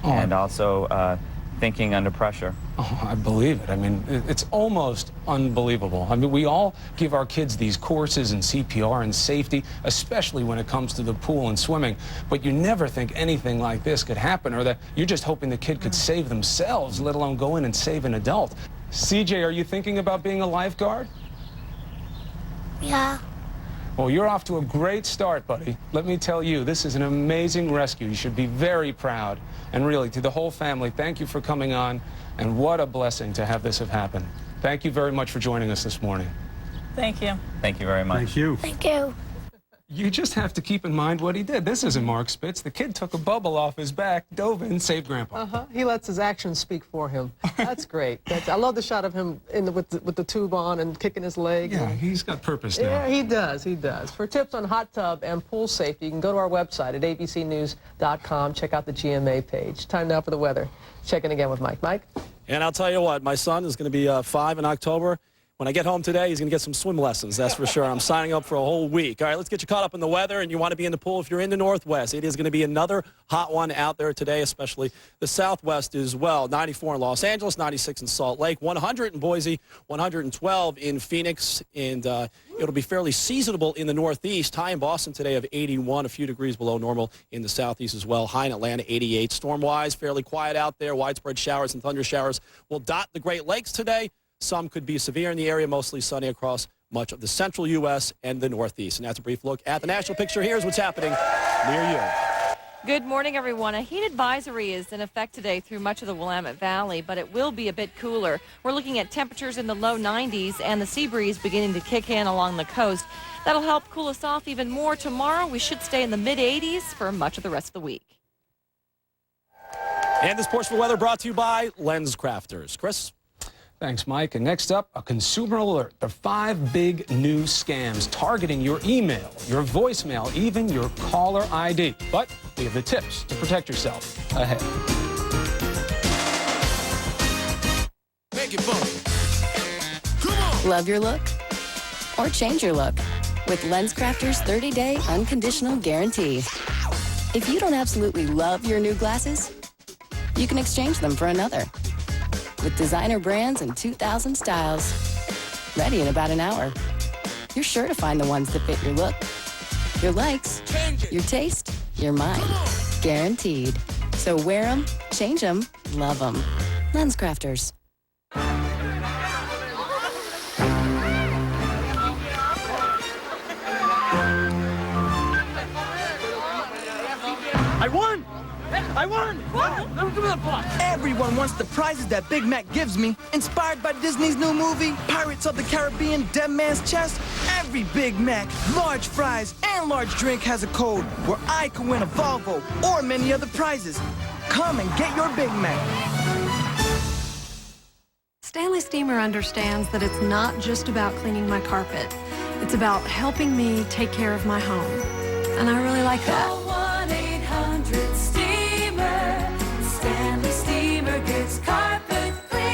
and also thinking under pressure. Oh, I believe it. I mean, it's almost unbelievable. I mean, we all give our kids these courses in CPR and safety, especially when it comes to the pool and swimming, but you never think anything like this could happen, or that you're just hoping the kid could save themselves, let alone go in and save an adult. CJ, are you thinking about being a lifeguard? Yeah. Well, you're off to a great start, buddy. Let me tell you, this is an amazing rescue. You should be very proud. And really, to the whole family, thank you for coming on, and what a blessing to have this have happened. Thank you very much for joining us this morning. Thank you. Thank you very much. Thank you. Thank you. You just have to keep in mind what he did. This isn't Mark Spitz. The kid took a bubble off his back, dove in, saved Grandpa. He lets his actions speak for him. That's great. I love the shot of him with the tube on and kicking his leg. Yeah, he's got purpose now. Yeah, he does. He does. For tips on hot tub and pool safety, you can go to our website at abcnews.com. Check out the GMA page. Time now for the weather. Check in again with Mike. Mike? And I'll tell you what, my son is going to be 5 in October. When I get home today, he's going to get some swim lessons, that's for sure. I'm signing up for a whole week. All right, let's get you caught up in the weather, and you want to be in the pool if you're in the Northwest. It is going to be another hot one out there today, especially the Southwest as well. 94 in Los Angeles, 96 in Salt Lake, 100 in Boise, 112 in Phoenix, and it'll be fairly seasonable in the Northeast. High in Boston today of 81, a few degrees below normal in the Southeast as well. High in Atlanta, 88. Storm-wise, fairly quiet out there. Widespread showers and thunder showers will dot the Great Lakes today. Some could be severe in the area, mostly sunny across much of the central U.S. and the Northeast. And that's a brief look at the national picture. Here's what's happening near you. Good morning, everyone. A heat advisory is in effect today through much of the Willamette Valley, but it will be a bit cooler. We're looking at temperatures in the low 90s and the sea breeze beginning to kick in along the coast. That'll help cool us off even more tomorrow. We should stay in the mid-80s for much of the rest of the week. And this portion of the weather brought to you by LensCrafters. Chris? Thanks, Mike. And next up, a consumer alert. The 5 big new scams targeting your email, your voicemail, even your caller ID. But we have the tips to protect yourself ahead. Make it fun. Come on. Love your look? Or change your look with LensCrafters 30-day unconditional guarantee. If you don't absolutely love your new glasses, you can exchange them for another. With designer brands and 2,000 styles. Ready in about an hour. You're sure to find the ones that fit your look, your likes, your taste, your mind. Guaranteed. So wear them, change them, love them. LensCrafters. I won! I won! Everyone wants the prizes that Big Mac gives me. Inspired by Disney's new movie, Pirates of the Caribbean, Dead Man's Chest, every Big Mac, large fries, and large drink has a code where I can win a Volvo or many other prizes. Come and get your Big Mac. Stanley Steamer understands that it's not just about cleaning my carpet. It's about helping me take care of my home. And I really like that. Call 1-800-STEAMER. Stanley Steamer gets carpet cleaner.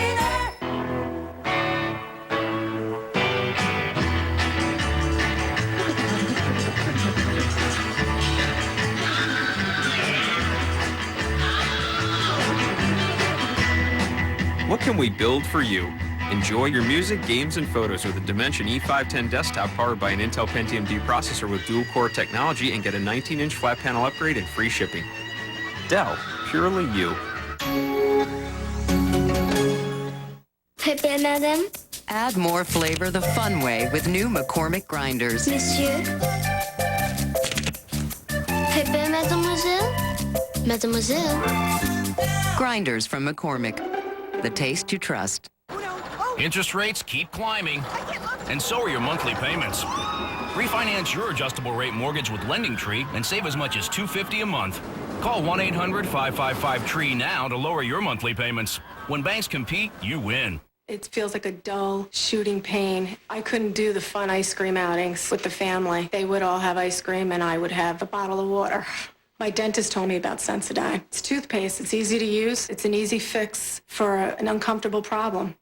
What can we build for you? Enjoy your music, games, and photos with a Dimension E510 desktop powered by an Intel Pentium D processor with dual-core technology and get a 19-inch flat panel upgrade and free shipping. Dell, purely you. Pepe, madame. Add more flavor the fun way with new McCormick grinders. Monsieur. Pepe, mademoiselle. Mademoiselle. Grinders from McCormick. The taste you trust. Interest rates keep climbing, and so are your monthly payments. Refinance your adjustable rate mortgage with LendingTree and save as much as $250 a month. Call 1-800-555-TREE now to lower your monthly payments. When banks compete, you win. It feels like a dull shooting pain. I couldn't do the fun ice cream outings with the family. They would all have ice cream and I would have a bottle of water. My dentist told me about Sensodyne. It's toothpaste. It's easy to use. It's an easy fix for an uncomfortable problem.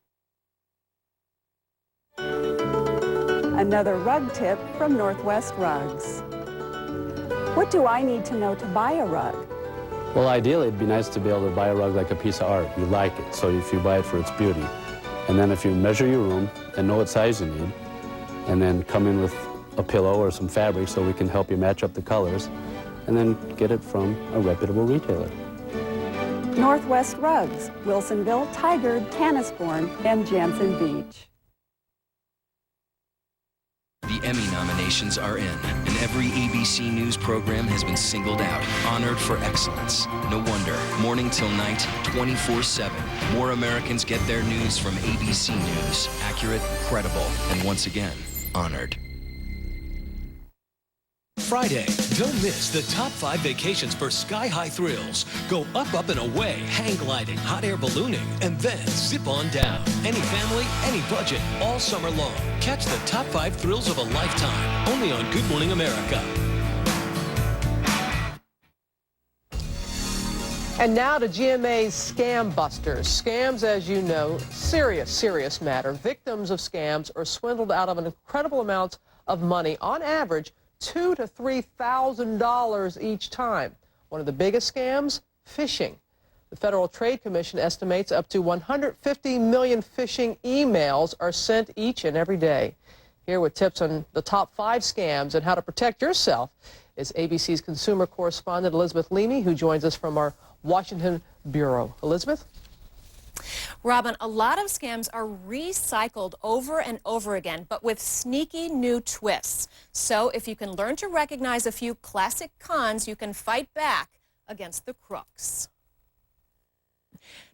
Another rug tip from Northwest Rugs. What do I need to know to buy a rug? Well, ideally, it'd be nice to be able to buy a rug like a piece of art. You like it, so if you buy it for its beauty. And then if you measure your room and know what size you need, and then come in with a pillow or some fabric so we can help you match up the colors, and then get it from a reputable retailer. Northwest Rugs, Wilsonville, Tigard, Tannisbourne, and Jansen Beach. The Emmy nominations are in, and every ABC News program has been singled out, honored for excellence. No wonder, morning till night, 24/7, more Americans get their news from ABC News. Accurate, credible, and once again, honored. Friday, don't miss the top 5 vacations for sky-high thrills. Go up, up, and away, hang gliding, hot air ballooning, and then zip on down. Any family, any budget, all summer long. Catch the top 5 thrills of a lifetime, only on Good Morning America. And now to GMA's Scam Busters. Scams, as you know, serious matter. Victims of scams are swindled out of an incredible amount of money, on average, $2,000 to $3,000 each time. One of the biggest scams, phishing. The Federal Trade Commission estimates up to 150 million phishing emails are sent each and every day. Here with tips on the top 5 scams and how to protect yourself is ABC's consumer correspondent Elizabeth Leamy, who joins us from our Washington bureau. Elizabeth? Robin, a lot of scams are recycled over and over again, but with sneaky new twists. So if you can learn to recognize a few classic cons, you can fight back against the crooks.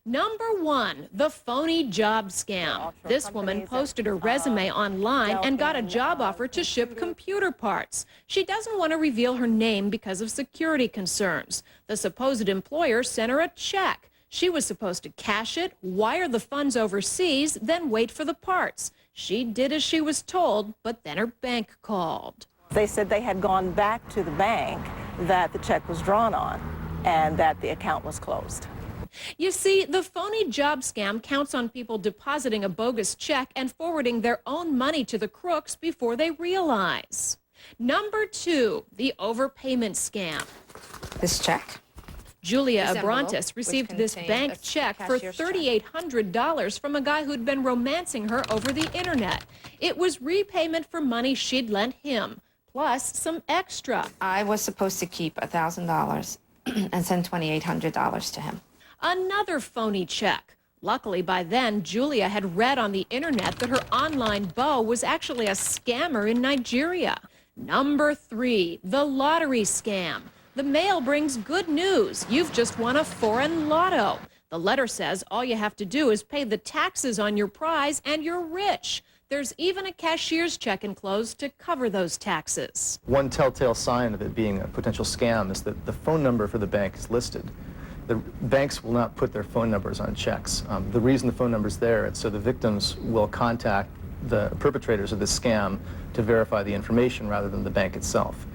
Number 1, the phony job scam. This woman posted her resume online and got a job offer to ship computer parts. She doesn't want to reveal her name because of security concerns. The supposed employer sent her a check. She was supposed to cash it, wire the funds overseas, then wait for the parts. She did as she was told, but then her bank called. They said they had gone back to the bank that the check was drawn on and that the account was closed. You see, the phony job scam counts on people depositing a bogus check and forwarding their own money to the crooks before they realize. Number 2, the overpayment scam. This check. Julia This envelope, Abrantes received which this contained bank a check for cashier's check. $3,800 from a guy who'd been romancing her over the internet. It was repayment for money she'd lent him, plus some extra. I was supposed to keep $1,000 and send $2,800 to him. Another phony check. Luckily, by then, Julia had read on the internet that her online beau was actually a scammer in Nigeria. Number 3, the lottery scam. The mail brings good news. You've just won a foreign lotto. The letter says all you have to do is pay the taxes on your prize and you're rich. There's even a cashier's check enclosed to cover those taxes. One telltale sign of it being a potential scam is that the phone number for the bank is listed. The banks will not put their phone numbers on checks. The reason the phone number's there is so the victims will contact the perpetrators of this scam to verify the information rather than the bank itself.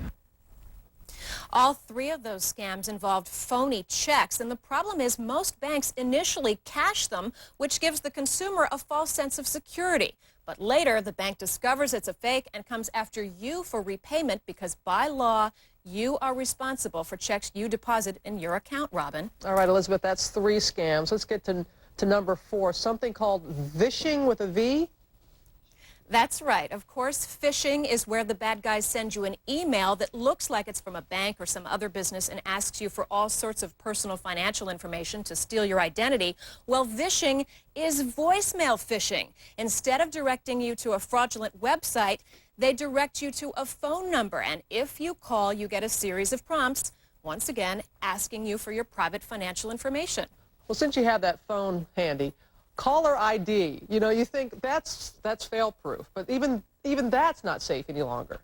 All three of those scams involved phony checks, and the problem is most banks initially cash them, which gives the consumer a false sense of security. But later, the bank discovers it's a fake and comes after you for repayment because by law, you are responsible for checks you deposit in your account, Robin. All right, Elizabeth, that's 3 scams. Let's get to number 4, something called vishing with a V. That's right. Of course, phishing is where the bad guys send you an email that looks like it's from a bank or some other business and asks you for all sorts of personal financial information to steal your identity. Well, vishing is voicemail phishing. Instead of directing you to a fraudulent website, they direct you to a phone number. And if you call, you get a series of prompts, once again, asking you for your private financial information. Well, since you have that phone handy, caller ID, you know, you think that's fail-proof, but even that's not safe any longer.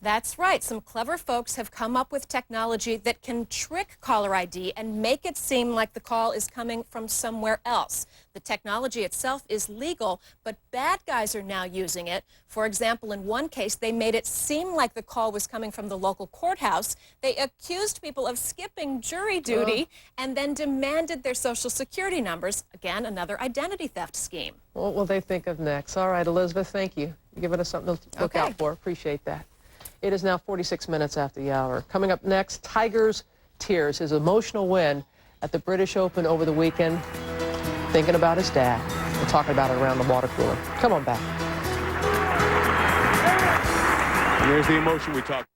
That's right. Some clever folks have come up with technology that can trick caller ID and make it seem like the call is coming from somewhere else. The technology itself is legal, but bad guys are now using it. For example, in one case, they made it seem like the call was coming from the local courthouse. They accused people of skipping jury duty and then demanded their social security numbers. Again, another identity theft scheme. What will they think of next? All right, Elizabeth, thank you. You're giving us something to look out for. Appreciate that. It is now 46 minutes after the hour. Coming up next, Tiger's tears, his emotional win at the British Open over the weekend, thinking about his dad. We're talking about it around the water cooler. Come on back. And there's the emotion we talked.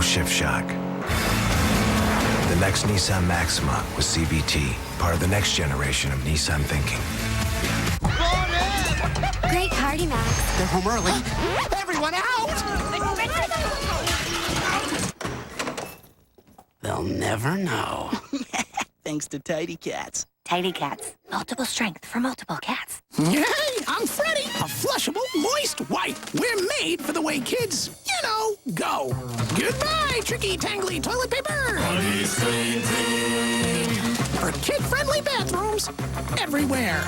Shift shock. The next Nissan Maxima with CVT, part of the next generation of Nissan thinking. Great party, Max. They're home early. Everyone out! They'll never know. Thanks to Tidy Cats. Tidy Cats. Multiple strength for multiple cats. Hey, I'm Freddy, a flushable, moist wipe. We're made for the way kids, you know, go. Goodbye, tricky, tangly toilet paper. For kid-friendly bathrooms everywhere.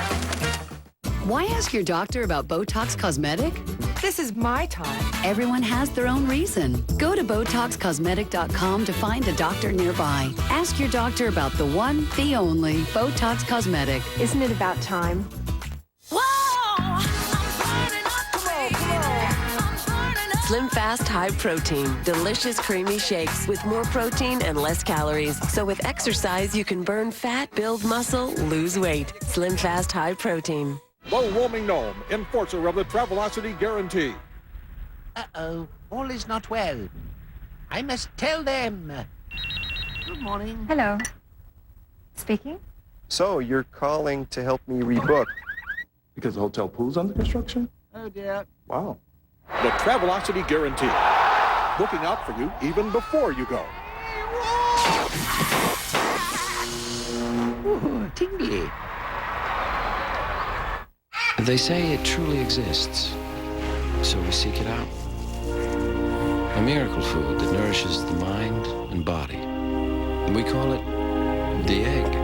Why ask your doctor about Botox Cosmetic? This is my time. Everyone has their own reason. Go to BotoxCosmetic.com to find a doctor nearby. Ask your doctor about the one, the only Botox Cosmetic. Isn't it about time? Slim Fast High Protein. Delicious creamy shakes with more protein and less calories. So with exercise, you can burn fat, build muscle, lose weight. Slim Fast High Protein. The roaming gnome, enforcer of the Travelocity Guarantee. Uh-oh, all is not well. I must tell them. Good morning. Hello. Speaking? So, you're calling to help me rebook? Because the hotel pool's under construction? Oh, dear. Wow. The Travelocity Guarantee. Booking out for you even before you go. Ooh, tingly. They say it truly exists, so we seek it out. A miracle food that nourishes the mind and body. And we call it the egg.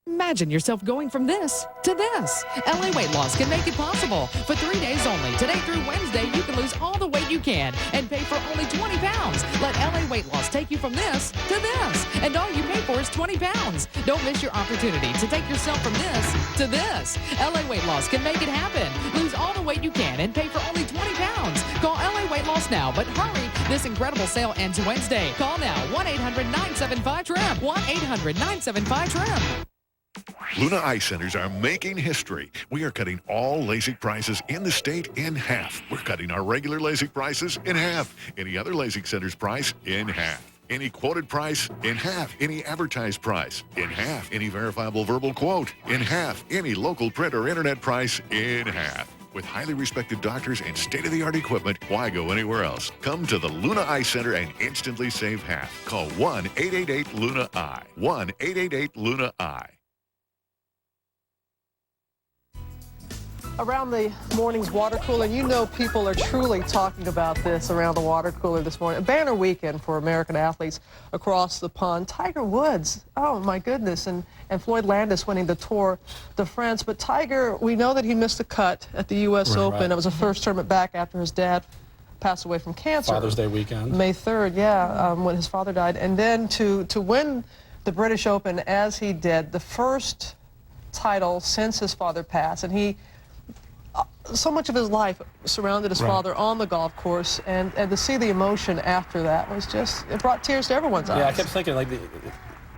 Imagine yourself going from this to this. LA Weight Loss can make it possible. For 3 days only, today through Wednesday, you can lose all the weight you can and pay for only 20 pounds. Let LA Weight Loss take you from this to this. And all you pay for is 20 pounds. Don't miss your opportunity to take yourself from this to this. LA Weight Loss can make it happen. Lose all the weight you can and pay for only 20 pounds. Call LA Weight Loss now, but hurry. This incredible sale ends Wednesday. Call now, 1-800-975-TRIM. 1-800-975-TRIM. Luna Eye Centers are making history. We are cutting all LASIK prices in the state in half. We're cutting our regular LASIK prices in half. Any other LASIK center's price in half. any quoted price. In half any advertised price. In half any verifiable verbal quote. In half any local print or internet price. In half. With highly respected doctors and state-of-the-art equipment, why go anywhere else? Come to the Luna Eye Center and instantly save half. Call 1-888-LUNA-EYE. 1-888-LUNA-EYE. Around the morning's water cooler, and you know people are truly talking about this around the water cooler this morning. A banner weekend for American athletes across the pond. Tiger Woods, oh my goodness, and Floyd Landis winning the Tour de France. But Tiger, we know that he missed the cut at the U.S. Open. Right. It was the first tournament back after his dad passed away from cancer. Father's Day weekend. May 3rd, yeah, when his father died. And then to win the British Open as he did, the first title since his father passed, and he so much of his life surrounded his father on the golf course, and to see the emotion after that was just, it brought tears to everyone's eyes. Yeah, I kept thinking, like,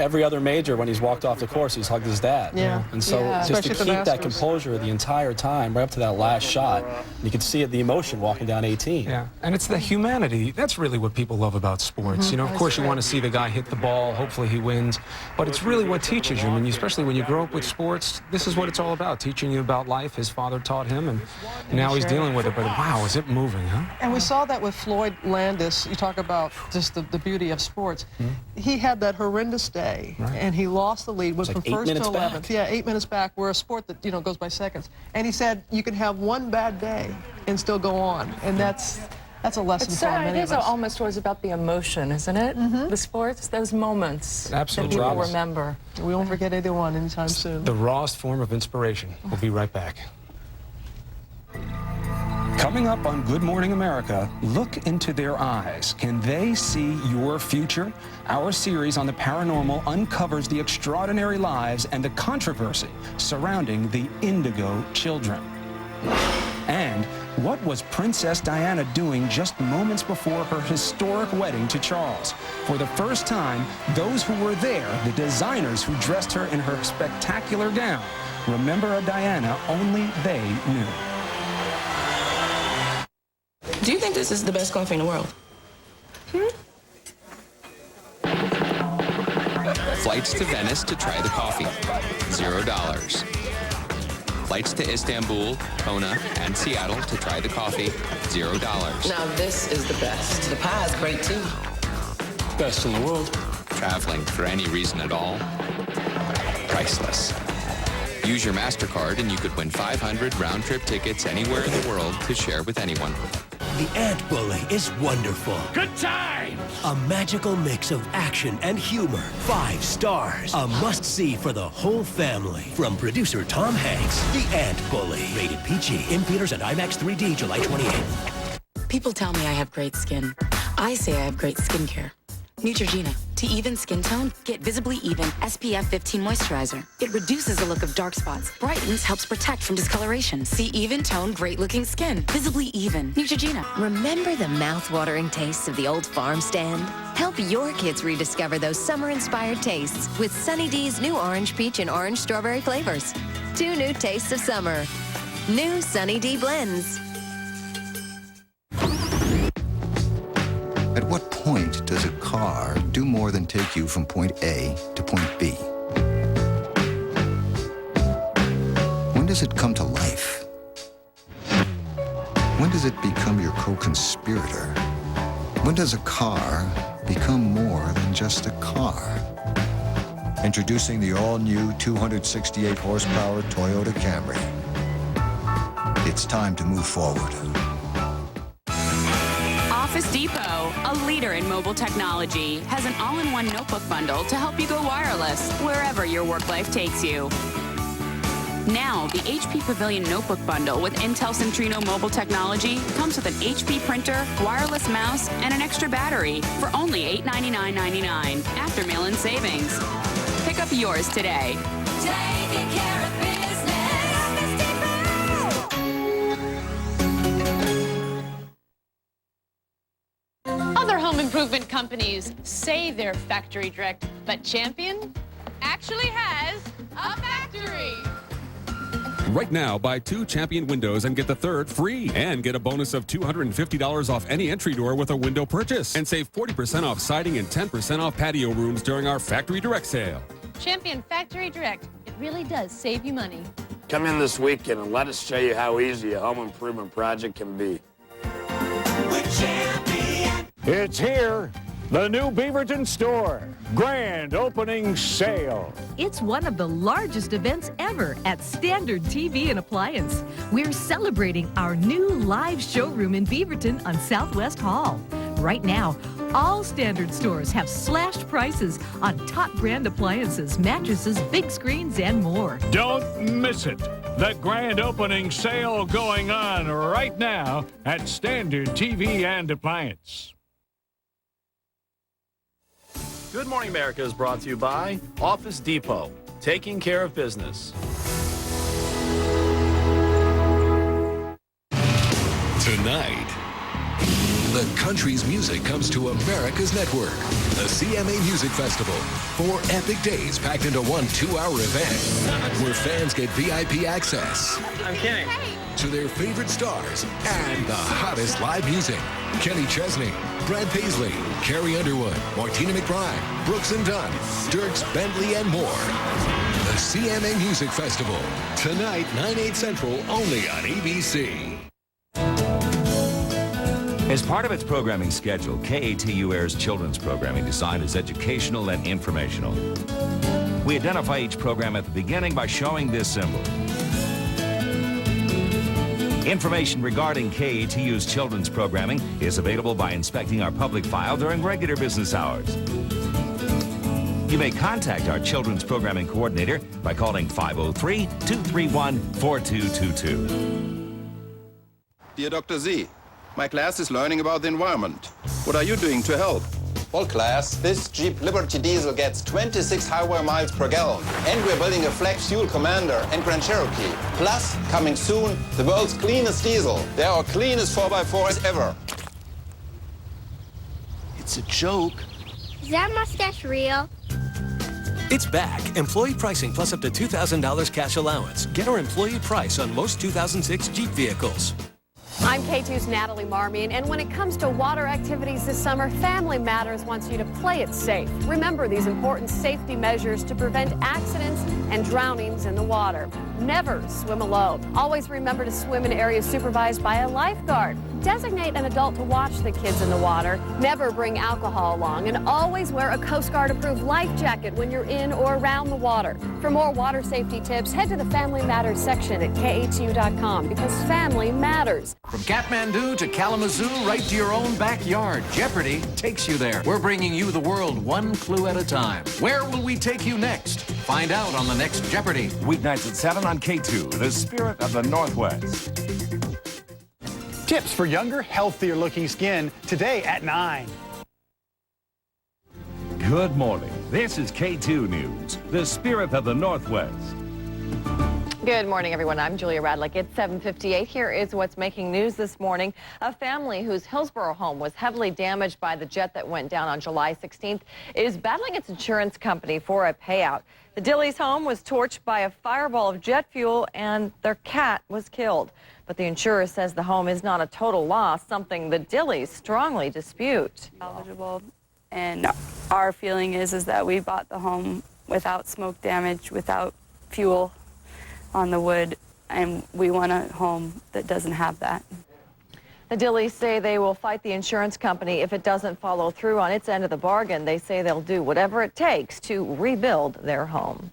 every other major, when he's walked off the course, he's hugged his dad. Yeah. And so just to keep that composure the entire time, right up to that last shot, you could see it, the emotion walking down 18. Yeah, and it's the humanity. That's really what people love about sports. You know, of course, you want to see the guy hit the ball, hopefully he wins, but it's really what teaches you. I mean, especially when you grow up with sports, this is what it's all about, teaching you about life. His father taught him, and now he's dealing with it, but wow, is it moving, huh? And we saw that with Floyd Landis. You talk about just the beauty of sports. He had that horrendous day, and he lost the lead, went from first to 11th. Yeah, 8 minutes back. We're a sport that, you know, goes by seconds. And he said you can have one bad day and still go on, and that's a lesson for many of us. It is almost always about the emotion, isn't it? The sports, those moments that people remember. We won't forget either one anytime soon. The rawest form of inspiration. We'll be right back. Coming up on Good Morning America, look into their eyes. Can they see your future? Our series on the paranormal uncovers the extraordinary lives and the controversy surrounding the Indigo children. And what was Princess Diana doing just moments before her historic wedding to Charles? For the first time, those who were there, the designers who dressed her in her spectacular gown, remember a Diana only they knew. Do you think this is the best coffee in the world? Flights to Venice to try the coffee, $0. Flights to Istanbul, Kona, and Seattle to try the coffee, $0. Now this is the best. The pie is great too. Best in the world. Traveling for any reason at all, priceless. Use your MasterCard and you could win 500 round-trip tickets anywhere in the world to share with anyone. The Ant Bully is wonderful. Good times! A magical mix of action and humor. 5 stars. A must-see for the whole family. From producer Tom Hanks, The Ant Bully. Rated PG in theaters and IMAX 3D July 28th. People tell me I have great skin. I say I have great skincare. Neutrogena. To even skin tone, get Visibly Even SPF 15 moisturizer. It reduces the look of dark spots, brightens, helps protect from discoloration. See even tone, great looking skin. Visibly Even. Neutrogena. Remember the mouth-watering tastes of the old farm stand? Help your kids rediscover those summer-inspired tastes with Sunny D's new orange peach and orange strawberry flavors. 2 new tastes of summer. New Sunny D blends. At what point does a car do more than take you from point A to point B? When does it come to life? When does it become your co-conspirator? When does a car become more than just a car? Introducing the all-new 268 horsepower Toyota Camry. It's time to move forward. Office Depot, a leader in mobile technology, has an all-in-one notebook bundle to help you go wireless wherever your work life takes you. Now, the HP Pavilion Notebook Bundle with Intel Centrino mobile technology comes with an HP printer, wireless mouse, and an extra battery for only $899.99 after mail-in savings. Pick up yours today. Taking care of Other home improvement companies say they're factory direct, but Champion actually has a factory. Right now, buy 2 Champion windows and get the third free. And get a bonus of $250 off any entry door with a window purchase. And save 40% off siding and 10% off patio rooms during our Factory Direct sale. Champion Factory Direct. It really does save you money. Come in this weekend and let us show you how easy a home improvement project can be. It's here, the new Beaverton store. Grand opening sale. It's one of the largest events ever at Standard TV and Appliance. We're celebrating our new live showroom in Beaverton on Southwest Hall. Right now, all Standard stores have slashed prices on top brand appliances, mattresses, big screens, and more. Don't miss it. The grand opening sale going on right now at Standard TV and Appliance. Good Morning America is brought to you by Office Depot, taking care of business. Tonight, the country's music comes to America's network. The CMA Music Festival. 4 epic days packed into one 2-hour event where fans get VIP access. I'm kidding. To their favorite stars and the hottest live music. Kenny Chesney, Brad Paisley, Carrie Underwood, Martina McBride, Brooks and Dunn, Dierks Bentley, and more. The CMA Music Festival. Tonight, 9/8 Central, only on ABC. As part of its programming schedule, KATU airs children's programming designed as educational and informational. We identify each program at the beginning by showing this symbol. Information regarding KATU's children's programming is available by inspecting our public file during regular business hours. You may contact our children's programming coordinator by calling 503-231-4222. Dear Dr. Z, my class is learning about the environment. What are you doing to help? Well, class, this Jeep Liberty diesel gets 26 highway miles per gallon. And we're building a Flex Fuel Commander and Grand Cherokee. Plus, coming soon, the world's cleanest diesel. They're our cleanest 4x4s ever. It's a joke. Is that mustache real? It's back. Employee pricing plus up to $2,000 cash allowance. Get our employee price on most 2006 Jeep vehicles. I'm K2's Natalie Marmion, and when it comes to water activities this summer, Family Matters wants you to play it safe. Remember these important safety measures to prevent accidents and drownings in the water. Never swim alone. Always remember to swim in areas supervised by a lifeguard. Designate an adult to watch the kids in the water. Never bring alcohol along, and always wear a Coast Guard approved life jacket when you're in or around the water. For more water safety tips, head to the Family Matters section at KATU.com, because family matters. From Kathmandu to Kalamazoo, right to your own backyard, Jeopardy takes you there. We're bringing you the world one clue at a time. Where will we take you next? Find out on the next Jeopardy. Weeknights at 7 on K2, the spirit of the Northwest. Tips for younger, healthier-looking skin today at 9. Good morning. This is K2 News, the spirit of the Northwest. Good morning, everyone. I'm Julia Radlick. It's 7:58. Here is what's making news this morning. A family whose Hillsborough home was heavily damaged by the jet that went down on July 16th is battling its insurance company for a payout. The Dillies' home was torched by a fireball of jet fuel, and their cat was killed. But the insurer says the home is not a total loss, something the Dillies strongly dispute. Eligible, and our feeling is that we bought the home without smoke damage, without fuel on the wood, and we want a home that doesn't have that. The Dillies say they will fight the insurance company if it doesn't follow through on its end of the bargain. They say they'll do whatever it takes to rebuild their home.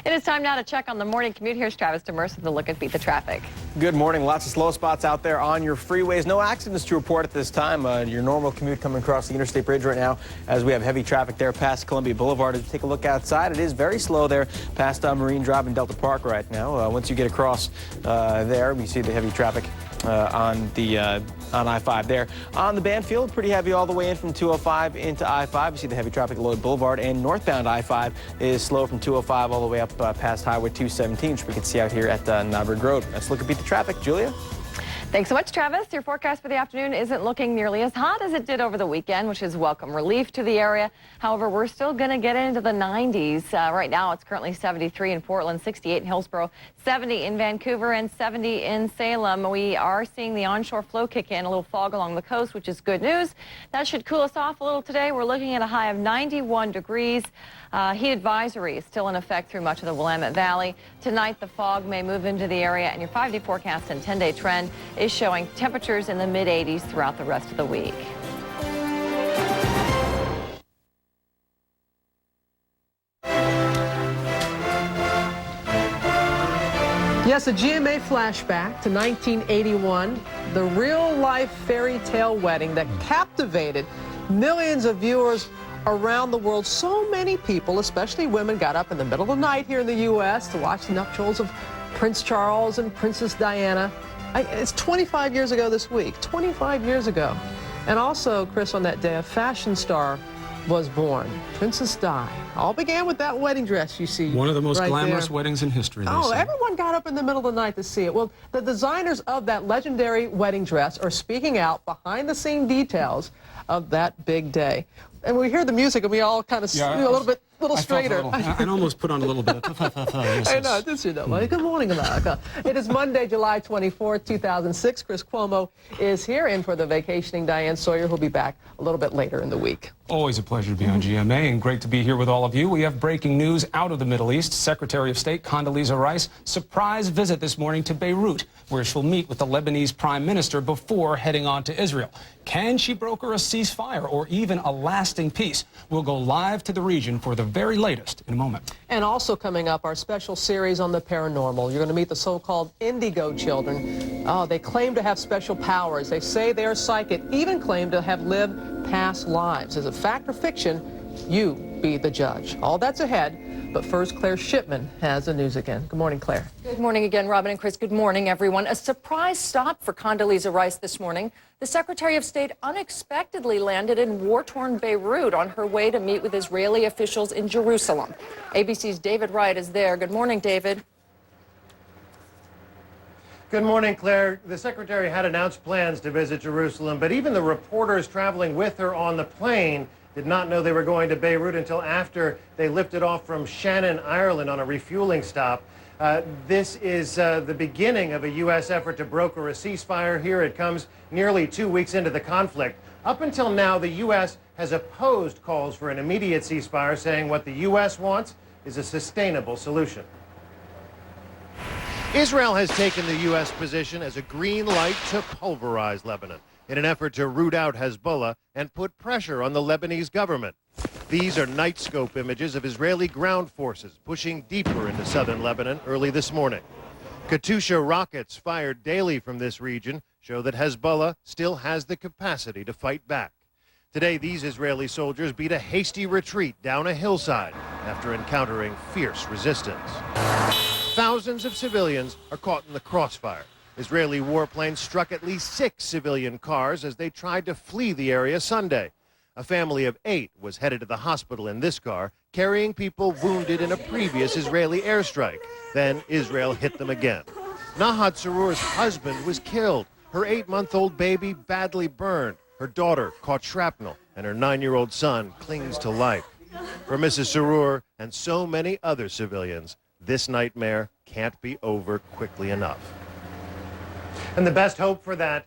It is time now to check on the morning commute. Here's Travis Demers with a look at Beat the Traffic. Good morning. Lots of slow spots out there on your freeways. No accidents to report at this time. Your normal commute coming across the Interstate Bridge right now, as we have heavy traffic there past Columbia Boulevard. As we take a look outside, it is very slow there past Marine Drive and Delta Park right now. Once you get across there, we see the heavy traffic on I-5 there. On the Banfield, pretty heavy all the way in from 205 into I-5. You see the heavy traffic at Lloyd Boulevard, and northbound I-5 is slow from 205 all the way up past Highway 217, which we can see out here at Nyberg Road. Let's look at Beat the Traffic. Julia? Thanks so much, Travis. Your forecast for the afternoon isn't looking nearly as hot as it did over the weekend, which is welcome relief to the area. However, we're still going to get into the 90s. Right now, it's currently 73 in Portland, 68 in Hillsborough, 70 in Vancouver, and 70 in Salem. We are seeing the onshore flow kick in, a little fog along the coast, which is good news. That should cool us off a little today. We're looking at a high of 91 degrees. Heat advisory is still in effect through much of the Willamette Valley. Tonight, the fog may move into the area, and your 5-day forecast and 10-day trend is showing temperatures in the mid-80s throughout the rest of the week. Yes, a GMA flashback to 1981, the real-life fairy tale wedding that captivated millions of viewers around the world. So many people, especially women, got up in the middle of the night here in the U.S. to watch the nuptials of Prince Charles and Princess Diana. It's 25 years ago this week, 25 years ago. And also, Chris, on that day, a fashion star was born, Princess Di. All began with that wedding dress you see. One of the most right glamorous there. weddings in history. Oh, everyone got up in the middle of the night to see it. Well, the designers of that legendary wedding dress are speaking out behind-the-scene details of that big day. And we hear the music, and we all kind of a little straighter. I almost put on a little bit of I know, did you know? Well, good morning, America. It is Monday, July 24th, 2006. Chris Cuomo is here, in for the vacationing Diane Sawyer, who'll be back a little bit later in the week. Always a pleasure to be on GMA, and great to be here with all of you. We have breaking news out of the Middle East. Secretary of State Condoleezza Rice, surprise visit this morning to Beirut, where she'll meet with the Lebanese Prime Minister before heading on to Israel. Can she broker a ceasefire or even a lasting peace? We'll go live to the region for the very latest in a moment. And also coming up, our special series on the paranormal. You're going to meet the so-called Indigo children. Oh, they claim to have special powers. They say they're psychic, even claim to have lived past lives. Is it fact or fiction? You be the judge. All that's ahead. But first, Claire Shipman has the news again. Good morning, Claire. Good morning again, Robin and Chris. Good morning, everyone. A surprise stop for Condoleezza Rice this morning. The Secretary of State unexpectedly landed in war-torn Beirut on her way to meet with Israeli officials in Jerusalem. ABC's David Wright is there. Good morning, David. Good morning, Claire. The Secretary had announced plans to visit Jerusalem, but even the reporters traveling with her on the plane did not know they were going to Beirut until after they lifted off from Shannon, Ireland on a refueling stop. This is the beginning of a U.S. effort to broker a ceasefire. Here it comes nearly 2 weeks into the conflict. Up until now, the U.S. has opposed calls for an immediate ceasefire, saying what the U.S. wants is a sustainable solution. Israel has taken the U.S. position as a green light to pulverize Lebanon in an effort to root out Hezbollah and put pressure on the Lebanese government. These are night-scope images of Israeli ground forces pushing deeper into southern Lebanon early this morning. Katyusha rockets fired daily from this region show that Hezbollah still has the capacity to fight back. Today, these Israeli soldiers beat a hasty retreat down a hillside after encountering fierce resistance. Thousands of civilians are caught in the crossfire. Israeli warplanes struck at least 6 civilian cars as they tried to flee the area Sunday. A family of 8 was headed to the hospital in this car, carrying people wounded in a previous Israeli airstrike. Then Israel hit them again. Nahat Sarur's husband was killed. Her 8-month-old baby badly burned. Her daughter caught shrapnel, and her 9-year-old son clings to life. For Mrs. Sarur and so many other civilians, this nightmare can't be over quickly enough. And the best hope for that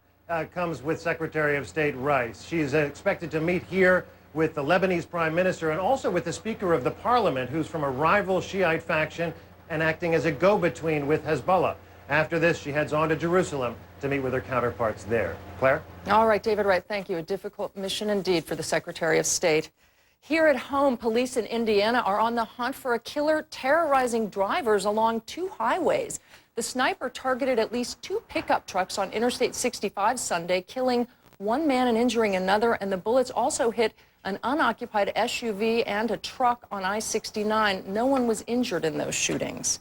comes with Secretary of State Rice. She is expected to meet here with the Lebanese Prime Minister and also with the Speaker of the Parliament, who's from a rival Shiite faction and acting as a go-between with Hezbollah. After this, she heads on to Jerusalem to meet with her counterparts there. Claire? All right, David Wright, thank you. A difficult mission indeed for the Secretary of State. Here at home, police in Indiana are on the hunt for a killer terrorizing drivers along 2 highways. The sniper targeted at least 2 pickup trucks on Interstate 65 Sunday, killing 1 man and injuring another, and the bullets also hit an unoccupied SUV and a truck on I-69. No one was injured in those shootings.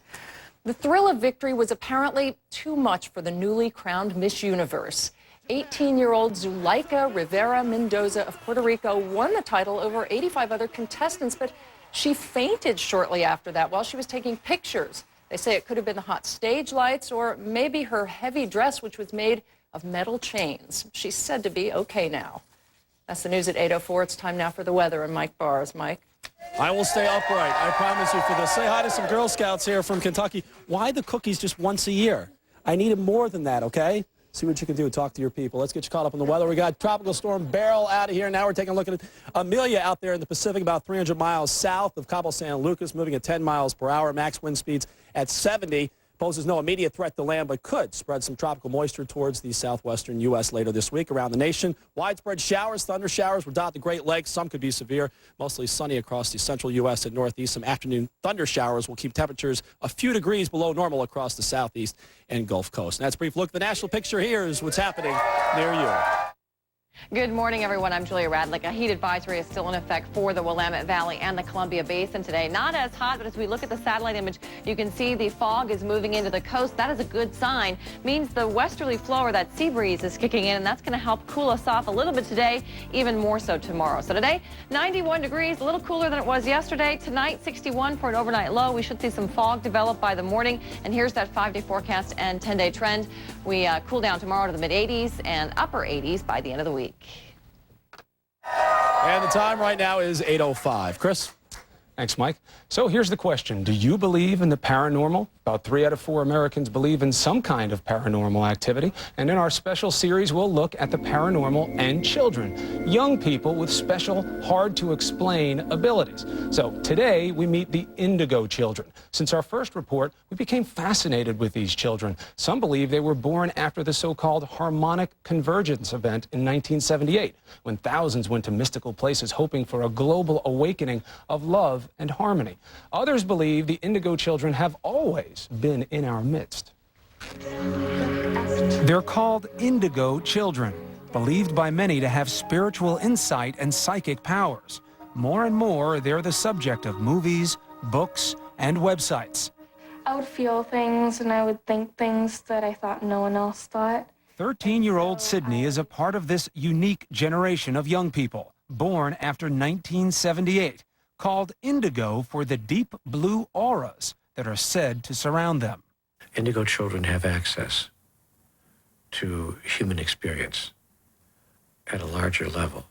The thrill of victory was apparently too much for the newly crowned Miss Universe. 18-year-old Zuleika Rivera Mendoza of Puerto Rico won the title over 85 other contestants, but she fainted shortly after that while she was taking pictures. They say it could have been the hot stage lights or maybe her heavy dress, which was made of metal chains. She's said to be okay now. That's the news at 8:04. It's time now for the weather and Mike Bars. Mike? I will stay upright. I promise you for this. Say hi to some Girl Scouts here from Kentucky. Why the cookies just once a year? I needed more than that, okay? See what you can do. Talk to your people. Let's get you caught up on the weather. We got Tropical Storm Beryl out of here. Now we're taking a look at Amelia out there in the Pacific, about 300 miles south of Cabo San Lucas, moving at 10 miles per hour. Max wind speeds at 70. Poses no immediate threat to land, but could spread some tropical moisture towards the southwestern U.S. later this week. Around the nation, widespread showers, thunder showers will dot the Great Lakes. Some could be severe. Mostly sunny across the central U.S. and northeast. Some afternoon thunder showers will keep temperatures a few degrees below normal across the southeast and Gulf Coast. And that's a brief look. The national picture here is what's happening near you. Good morning, everyone. I'm Julia Radlick. A heat advisory is still in effect for the Willamette Valley and the Columbia Basin today. Not as hot, but as we look at the satellite image, you can see the fog is moving into the coast. That is a good sign. Means the westerly flow, or that sea breeze, is kicking in, and that's going to help cool us off a little bit today, even more so tomorrow. So today, 91 degrees, a little cooler than it was yesterday. Tonight, 61 for an overnight low. We should see some fog develop by the morning. And here's that 5-day forecast and 10-day trend. We cool down tomorrow to the mid-80s and upper 80s by the end of the week. And the time right now is 8:05. Chris? Thanks, Mike. So here's the question. Do you believe in the paranormal? About 3 out of 4 Americans believe in some kind of paranormal activity. And in our special series, we'll look at the paranormal and children, young people with special, hard-to-explain abilities. So today, we meet the Indigo children. Since our first report, we became fascinated with these children. Some believe they were born after the so-called harmonic convergence event in 1978, when thousands went to mystical places hoping for a global awakening of love and harmony. Others believe the Indigo children have always been in our midst. They're called Indigo children, believed by many to have spiritual insight and psychic powers. More and more, they're the subject of movies, books, and websites. I would feel things and I would think things that I thought no one else thought. 13-year-old Sydney is a part of this unique generation of young people, born after 1978, called Indigo for the deep blue auras that are said to surround them. Indigo children have access to human experience at a larger level,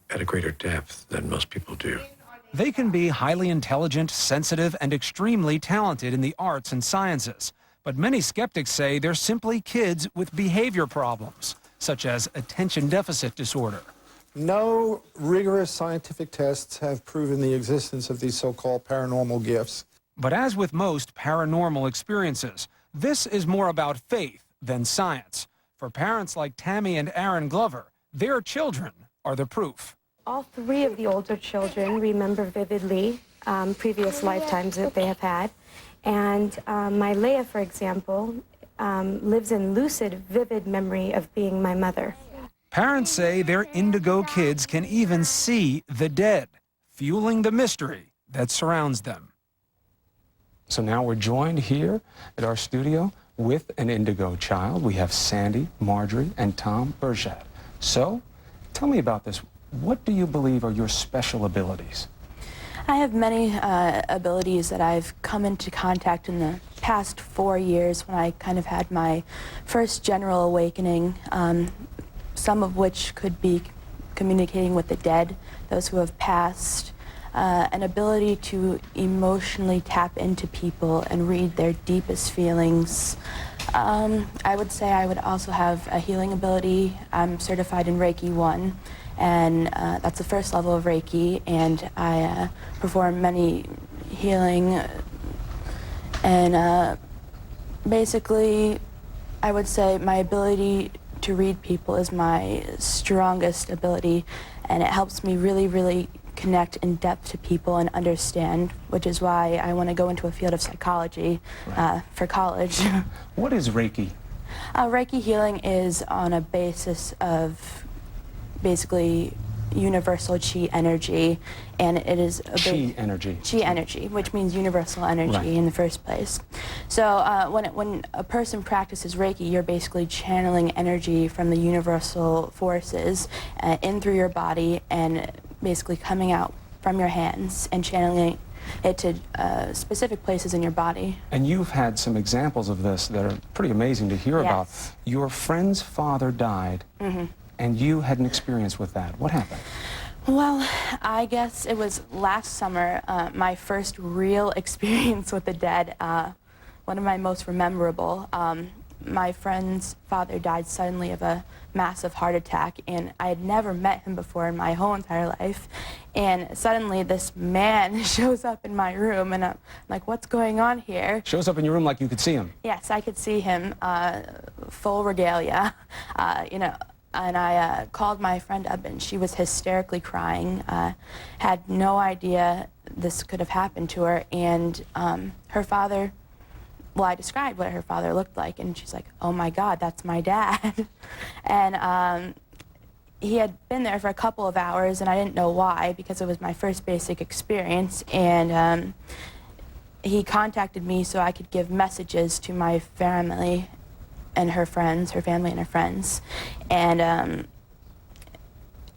at a greater depth than most people do. They can be highly intelligent, sensitive, and extremely talented in the arts and sciences. But many skeptics say they're simply kids with behavior problems, such as attention deficit disorder. No rigorous scientific tests have proven the existence of these so-called paranormal gifts. But as with most paranormal experiences, this is more about faith than science. For parents like Tammy and Aaron Glover, their children are the proof. All 3 of the older children remember vividly previous lifetimes that they have had. And my Leia, for example, lives in lucid, vivid memory of being my mother. Parents say their Indigo kids can even see the dead, fueling the mystery that surrounds them. So now we're joined here at our studio with an Indigo child. We have Sandy, Marjorie, and Tom Burchett. So tell me about this. What do you believe are your special abilities? I have many abilities that I've come into contact in the past 4 years when I kind of had my first general awakening, some of which could be communicating with the dead, those who have passed, an ability to emotionally tap into people and read their deepest feelings. I would say I would also have a healing ability. I'm certified in Reiki 1, and that's the first level of Reiki, and I perform many healing, and basically I would say my ability to read people is my strongest ability, and it helps me really connect in depth to people and understand, which is why I want to go into a field of psychology for college. What is Reiki? Reiki healing is on a basis of basically universal chi energy, and it is chi energy, which means universal energy in the first place. So when a person practices Reiki, you're basically channeling energy from the universal forces in through your body and basically coming out from your hands and channeling it to specific places in your body. And you've had some examples of this that are pretty amazing to hear about. Yes. Your friend's father died, and you had an experience with that. What happened? Well, I guess it was last summer, my first real experience with the dead, one of my most memorable. My friend's father died suddenly of a massive heart attack, and I had never met him before in my whole entire life. And suddenly this man shows up in my room, and I'm like, what's going on here? Shows up in your room like you could see him. Yes, I could see him, full regalia, you know. And I called my friend up, and she was hysterically crying, had no idea this could have happened to her. And her father, well, I described what her father looked like, and she's like, oh my God, that's my dad. And he had been there for a couple of hours, and I didn't know why, because it was my first basic experience. And he contacted me so I could give messages to my family and her friends, her family and her friends. And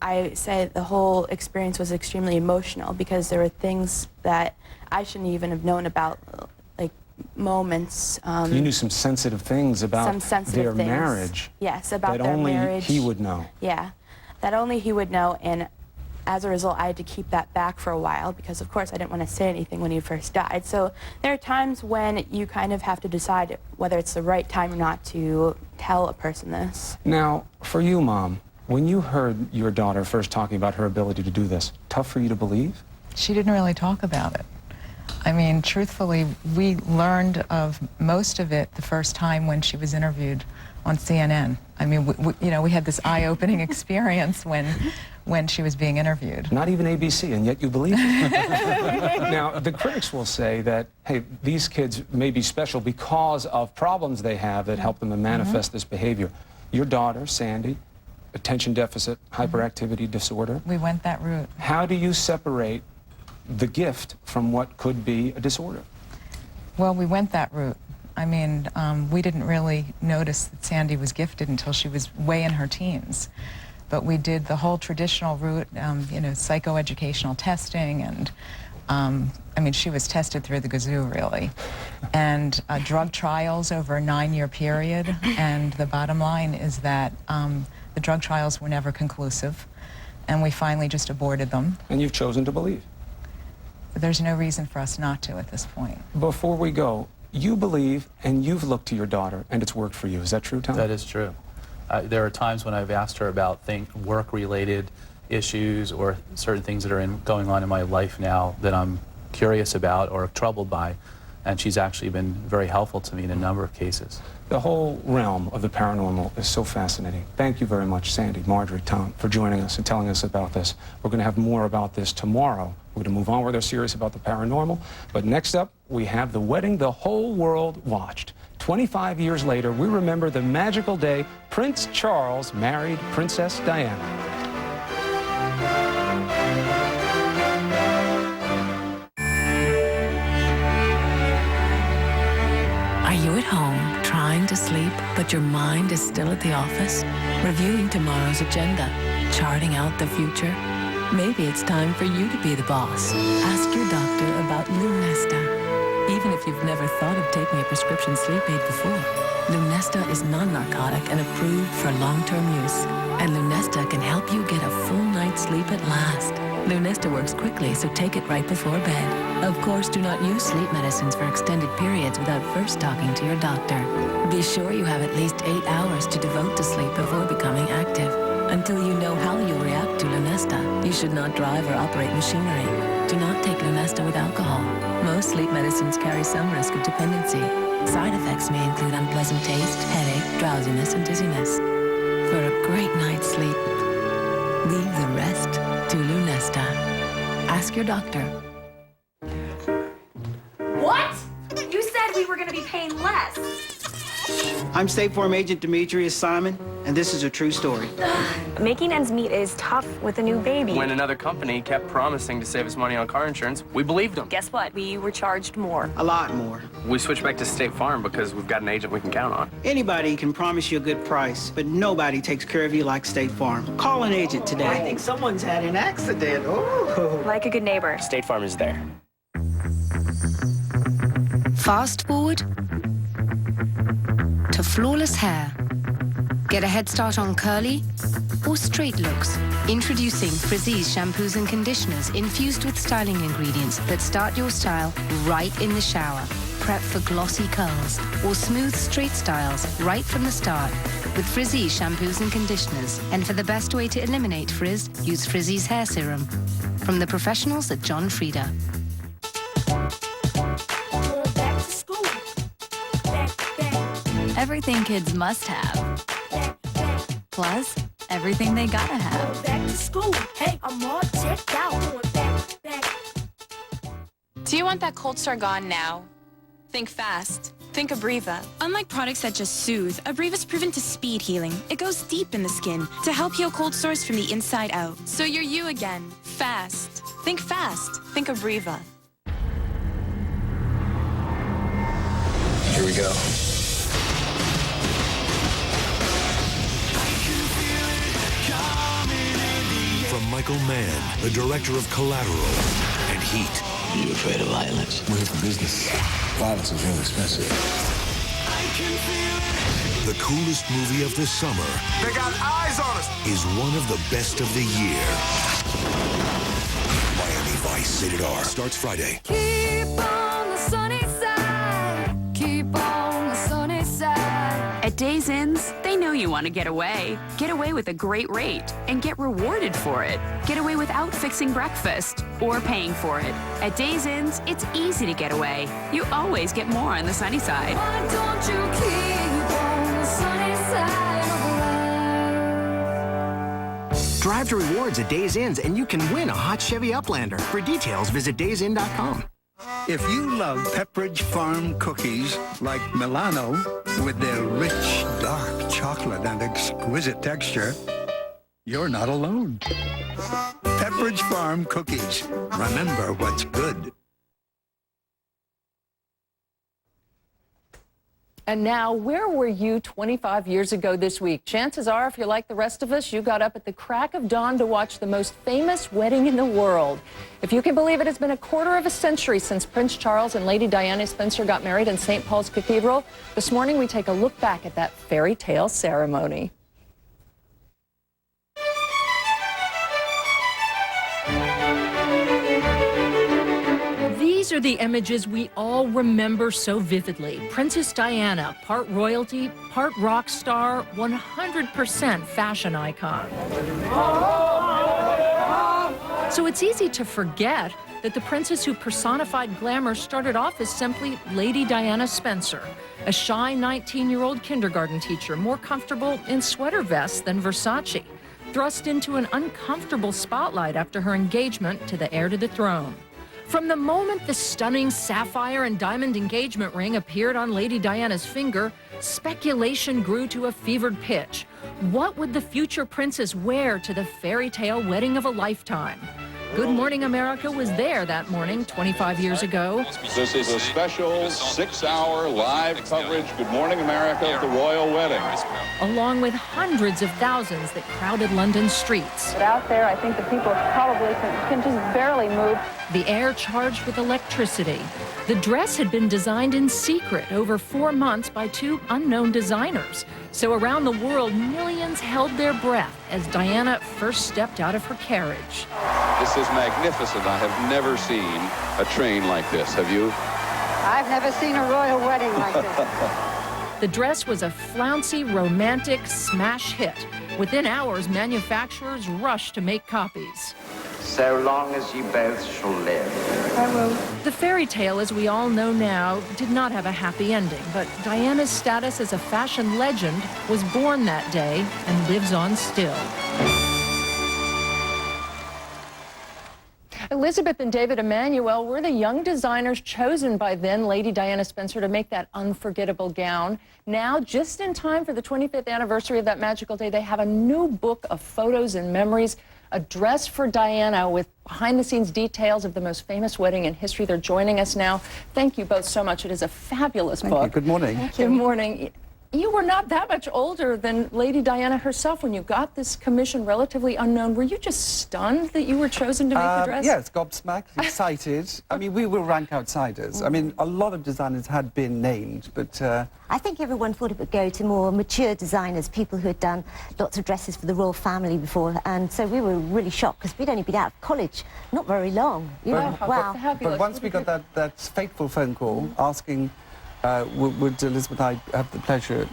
I say the whole experience was extremely emotional because there were things that I shouldn't even have known about, like moments. You knew some sensitive things about some sensitive their things. marriage. Yes, about that their only marriage. he would know. Yeah, that only he would know. And as a result, I had to keep that back for a while because, of course, I didn't want to say anything when he first died. So there are times when you kind of have to decide whether it's the right time or not to tell a person this. Now, for you, Mom, when you heard your daughter first talking about her ability to do this, tough for you to believe? She didn't really talk about it. I mean, truthfully, we learned of most of it the first time when she was interviewed on CNN. I mean, we had this eye-opening experience when she was being interviewed. Not even ABC, and yet you believe it. Now, the critics will say that, hey, these kids may be special because of problems they have that help them to manifest this behavior. Your daughter, Sandy, attention deficit, hyperactivity disorder. We went that route. How do you separate the gift from what could be a disorder? Well, we went that route. I mean, we didn't really notice that Sandy was gifted until she was way in her teens. But we did the whole traditional route, psychoeducational testing, and I mean, she was tested through the gazoo, really. And drug trials over a 9-year period, and the bottom line is that the drug trials were never conclusive, and we finally just aborted them. And you've chosen to believe. There's no reason for us not to at this point. Before we go, you believe, and you've looked to your daughter, and it's worked for you. Is that true, Tom? That is true. There are times when I've asked her about work-related issues or certain things that are going on in my life now that I'm curious about or troubled by, and she's actually been very helpful to me in a number of cases. The whole realm of the paranormal is so fascinating. Thank you very much, Sandy, Marjorie, Tom, for joining us and telling us about this. We're going to have more about this tomorrow. We're going to move on with our series about the paranormal. But next up, we have the wedding the whole world watched. 25 years later, we remember the magical day Prince Charles married Princess Diana. Are you at home trying to sleep, but your mind is still at the office? Reviewing tomorrow's agenda, charting out the future? Maybe it's time for you to be the boss. Ask your doctor about Lunesta. Even if you've never thought of taking a prescription sleep aid before, Lunesta is non-narcotic and approved for long-term use. And Lunesta can help you get a full night's sleep at last. Lunesta works quickly, so take it right before bed. Of course, do not use sleep medicines for extended periods without first talking to your doctor. Be sure you have at least 8 hours to devote to sleep before becoming active. Until you know how you'll react to Lunesta, you should not drive or operate machinery. Do not take Lunesta with alcohol. Most sleep medicines carry some risk of dependency. Side effects may include unpleasant taste, headache, drowsiness, and dizziness. For a great night's sleep, leave the rest to Lunesta. Ask your doctor. What? You said we were going to be paying less. I'm State Farm Agent Demetrius Simon, and this is a true story. Making ends meet is tough with a new baby. When another company kept promising to save us money on car insurance, we believed them. Guess what? We were charged more. A lot more. We switched back to State Farm because we've got an agent we can count on. Anybody can promise you a good price, but nobody takes care of you like State Farm. Call an agent today. I think someone's had an accident. Oh. Like a good neighbor. State Farm is there. Fast forward to flawless hair. Get a head start on curly or straight looks. Introducing Frizzi's shampoos and conditioners infused with styling ingredients that start your style right in the shower. Prep for glossy curls or smooth straight styles right from the start with Frizzi's shampoos and conditioners. And for the best way to eliminate frizz, use Frizzi's hair serum. From the professionals at John Frieda. Everything kids must have. Plus, everything they gotta have. Back to school. Hey, I'm all checked out. Going back. Do you want that cold sore gone now? Think fast. Think Abreva. Unlike products that just soothe, Abreva's proven to speed healing. It goes deep in the skin to help heal cold sores from the inside out. So you're you again. Fast. Think fast. Think Abreva. Here we go. From Michael Mann, the director of Collateral and Heat. Are you afraid of violence? We're here for business. Violence is real expensive. The coolest movie of the summer. They got eyes on us! Is one of the best of the year. Miami Vice, rated R. Starts Friday. Keep on the sunny side. Keep on the sunny side. At Days Inns, they know you want to get away. Get away with a great rate and get rewarded for it. Get away without fixing breakfast or paying for it. At Days Inns, it's easy to get away. You always get more on the sunny side. Why don't you keep on the sunny side of life? Drive to rewards at Days Inns and you can win a hot Chevy Uplander. For details, visit daysinn.com. If you love Pepperidge Farm cookies like Milano with their rich, dark chocolate and exquisite texture, you're not alone. Pepperidge Farm cookies. Remember what's good. And now, where were you 25 years ago this week? Chances are, if you're like the rest of us, you got up at the crack of dawn to watch the most famous wedding in the world. If you can believe it, it's been a quarter of a century since Prince Charles and Lady Diana Spencer got married in St. Paul's Cathedral. This morning, we take a look back at that fairy tale ceremony. These are the images we all remember so vividly. Princess Diana, part royalty, part rock star, 100% fashion icon. So it's easy to forget that the princess who personified glamour started off as simply Lady Diana Spencer, a shy 19-year-old kindergarten teacher, more comfortable in sweater vests than Versace, thrust into an uncomfortable spotlight after her engagement to the heir to the throne. From the moment the stunning sapphire and diamond engagement ring appeared on Lady Diana's finger, speculation grew to a fevered pitch. What would the future princess wear to the fairy tale wedding of a lifetime? Good Morning America was there that morning 25 years ago. This is a special 6-hour live coverage, Good Morning America, of the royal wedding. Along with hundreds of thousands that crowded London's streets. But out there, I think the people probably can just barely move. The air charged with electricity. The dress had been designed in secret over 4 months by 2 unknown designers. So around the world, millions held their breath as Diana first stepped out of her carriage. This is magnificent. I have never seen a train like this. Have you? I've never seen a royal wedding like this. The dress was a flouncy, romantic smash hit. Within hours, manufacturers rushed to make copies. So long as you both shall live. I will. The fairy tale, as we all know now, did not have a happy ending, but Diana's status as a fashion legend was born that day and lives on still. Elizabeth and David Emanuel were the young designers chosen by then Lady Diana Spencer to make that unforgettable gown. Now, just in time for the 25th anniversary of that magical day, they have a new book of photos and memories, a dress for Diana with behind-the-scenes details of the most famous wedding in history. They're joining us now. Thank you both so much. It is a fabulous book. Good morning. Thank you. Good morning. You were not that much older than Lady Diana herself when you got this commission, relatively unknown. Were you just stunned that you were chosen to make the dress? Yes, gobsmacked, excited. I mean, we were rank outsiders. I mean, a lot of designers had been named, but... I think everyone thought it would go to more mature designers, people who had done lots of dresses for the royal family before, and so we were really shocked because we'd only been out of college not very long. You know, wow. But once we got that fateful phone call asking would Elizabeth and I have the pleasure,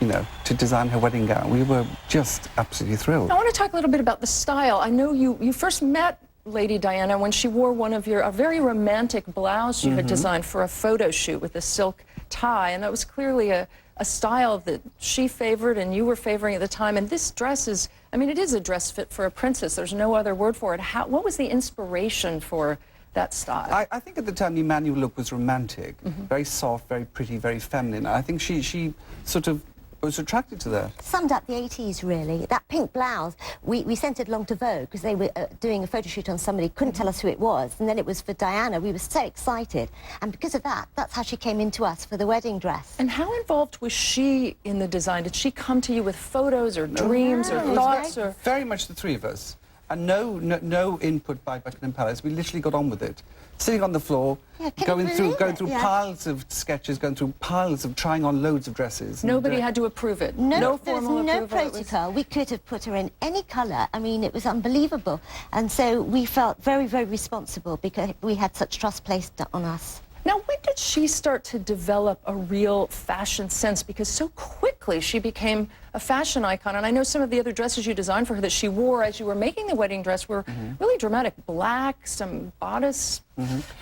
you know, to design her wedding gown, we were just absolutely thrilled. I want to talk a little bit about the style. I know you first met Lady Diana when she wore a very romantic blouse you had designed for a photo shoot with a silk tie, and that was clearly a style that she favored and you were favoring at the time. And this dress is, I mean, it is a dress fit for a princess. There's no other word for it. What was the inspiration for that style? I think at the time the Emmanuel look was romantic, very soft, very pretty, very feminine. I think she sort of was attracted to that. Summed up the 80s, really. That pink blouse, we sent it along to Vogue because they were doing a photo shoot on somebody, couldn't tell us who it was, and then it was for Diana. We were so excited, and because of that, that's how she came into us for the wedding dress. And how involved was she in the design? Did she come to you with photos or dreams or thoughts? Or Very much the three of us. And no input by Buckingham Palace. We literally got on with it. Sitting on the floor, going through piles of sketches, going through piles of trying on loads of dresses. Nobody had to approve it. No formal no approval. protocol. We could have put her in any colour. I mean, it was unbelievable. And so we felt very, very responsible because we had such trust placed on us. Now, when did she start to develop a real fashion sense? Because so quickly she became a fashion icon. And I know some of the other dresses you designed for her that she wore as you were making the wedding dress were really dramatic. Black, some bodice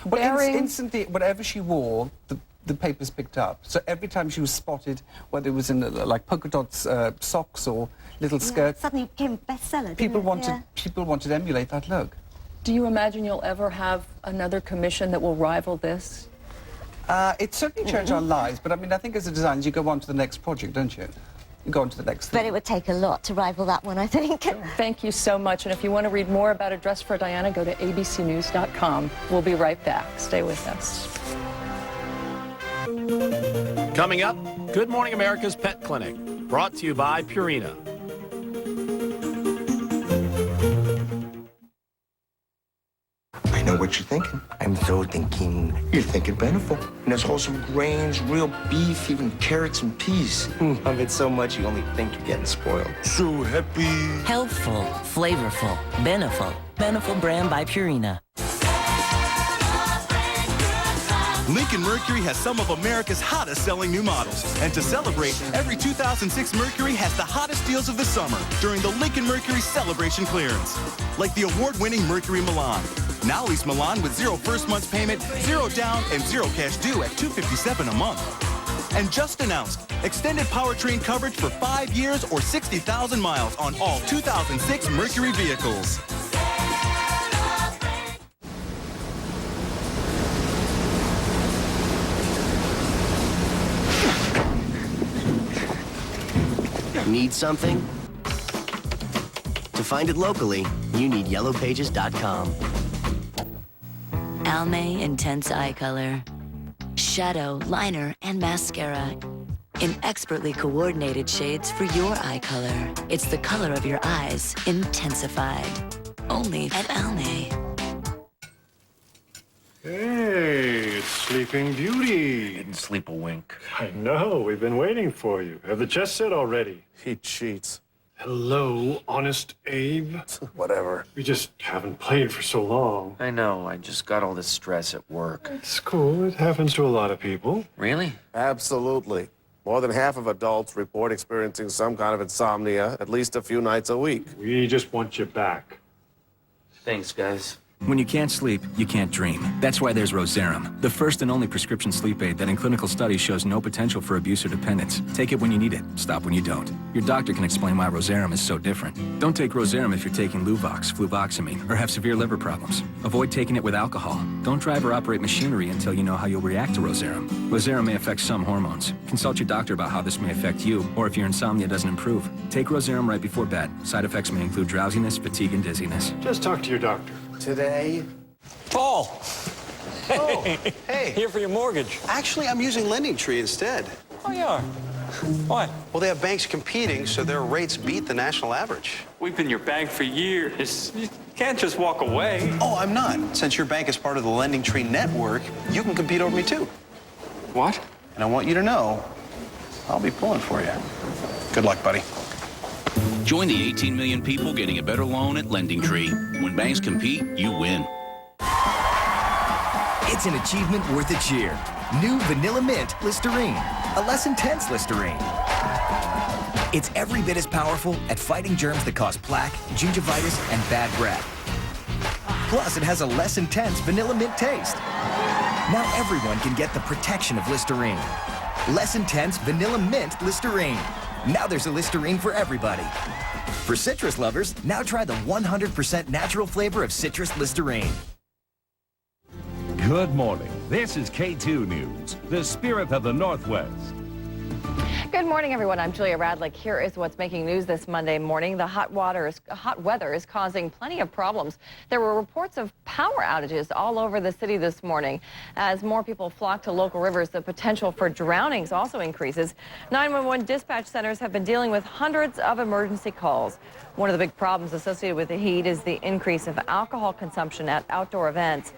bearing. Instantly, whatever she wore, the papers picked up. So every time she was spotted, whether it was in like polka dots socks or little skirts, suddenly became a bestseller. People wanted to emulate that look. Do you imagine you'll ever have another commission that will rival this? It certainly changed our lives, but I mean, I think as a designer, you go on to the next project, don't you? You go on to the next thing. But it would take a lot to rival that one, I think. Thank you so much. And if you want to read more about A Dress for Diana, go to abcnews.com. We'll be right back. Stay with us. Coming up, Good Morning America's Pet Clinic, brought to you by Purina. I know what you're thinking. I'm so thinking you're thinking Beneful. And there's wholesome grains, real beef, even carrots and peas. Love it so much you only think you're getting spoiled. So happy. Healthful, flavorful, Beneful. Beneful brand by Purina. Lincoln Mercury has some of America's hottest selling new models. And to celebrate, every 2006 Mercury has the hottest deals of the summer during the Lincoln Mercury Celebration Clearance. Like the award-winning Mercury Milan. Now lease Milan with 0 first month's payment, 0 down, and 0 cash due at $257 a month. And just announced, extended powertrain coverage for 5 years or 60,000 miles on all 2006 Mercury vehicles. Need something? To find it locally, you need yellowpages.com. Almay Intense Eye Color. Shadow, liner, and mascara. In expertly coordinated shades for your eye color. It's the color of your eyes, intensified. Only at Almay. Hey, it's Sleeping Beauty. Didn't sleep a wink. I know, we've been waiting for you. Have the chess set already? He cheats. Hello, Honest Abe. Whatever. We just haven't played for so long. I know, I just got all this stress at work. It's cool, it happens to a lot of people. Really? Absolutely. More than half of adults report experiencing some kind of insomnia at least a few nights a week. We just want you back. Thanks, guys. When you can't sleep, you can't dream. That's why there's Roserum, the first and only prescription sleep aid that in clinical studies shows no potential for abuse or dependence. Take it when you need it, stop when you don't. Your doctor can explain why Roserum is so different. Don't take Roserum if you're taking Luvox, fluvoxamine, or have severe liver problems. Avoid taking it with alcohol. Don't drive or operate machinery until you know how you'll react to Roserum. Roserum may affect some hormones. Consult your doctor about how this may affect you, or if your insomnia doesn't improve. Take Roserum right before bed. Side effects may include drowsiness, fatigue, and dizziness. Just talk to your doctor. Today... Paul! Oh, hey. Here for your mortgage. Actually, I'm using Lending Tree instead. Oh, you are? What? Well, they have banks competing, so their rates beat the national average. We've been your bank for years. You can't just walk away. Oh, I'm not. Since your bank is part of the Lending Tree network, you can compete over me too. What? And I want you to know, I'll be pulling for you. Good luck, buddy. Join the 18 million people getting a better loan at Lending Tree. When banks compete, you win. It's an achievement worth a cheer. New Vanilla Mint Listerine, a less intense Listerine. It's every bit as powerful at fighting germs that cause plaque, gingivitis, and bad breath. Plus, it has a less intense vanilla mint taste. Now everyone can get the protection of Listerine. Less intense vanilla mint Listerine. Now there's a Listerine for everybody. For citrus lovers, now try the 100% natural flavor of citrus Listerine. Good morning. This is K2 News, the spirit of the Northwest. Good morning, everyone. I'm Julia Radlick. Here is what's making news this Monday morning. The hot weather is causing plenty of problems. There were reports of power outages all over the city this morning. As more people flock to local rivers, the potential for drownings also increases. 911 dispatch centers have been dealing with hundreds of emergency calls. One of the big problems associated with the heat is the increase of alcohol consumption at outdoor events.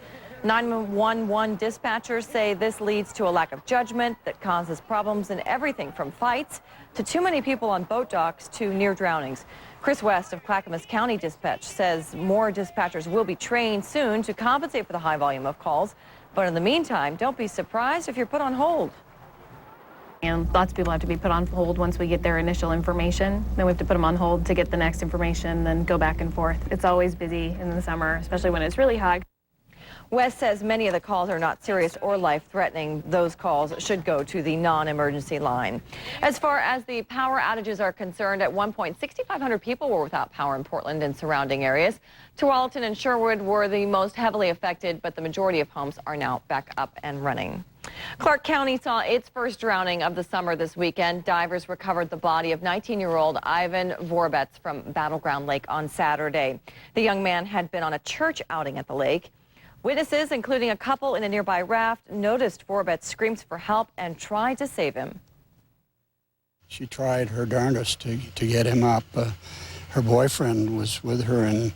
911 dispatchers say this leads to a lack of judgment that causes problems in everything from fights to too many people on boat docks to near drownings. Chris West of Clackamas County Dispatch says more dispatchers will be trained soon to compensate for the high volume of calls. But in the meantime, don't be surprised if you're put on hold. And lots of people have to be put on hold once we get their initial information. Then we have to put them on hold to get the next information, then go back and forth. It's always busy in the summer, especially when it's really hot. West says many of the calls are not serious or life-threatening. Those calls should go to the non-emergency line. As far as the power outages are concerned, at one point, 6,500 people were without power in Portland and surrounding areas. Tualatin and Sherwood were the most heavily affected, but the majority of homes are now back up and running. Clark County saw its first drowning of the summer this weekend. Divers recovered the body of 19-year-old Ivan Vorbetz from Battleground Lake on Saturday. The young man had been on a church outing at the lake. Witnesses, including a couple in a nearby raft, noticed Vorbetz's screams for help and tried to save him. She tried her darndest to get him up. Her boyfriend was with her, and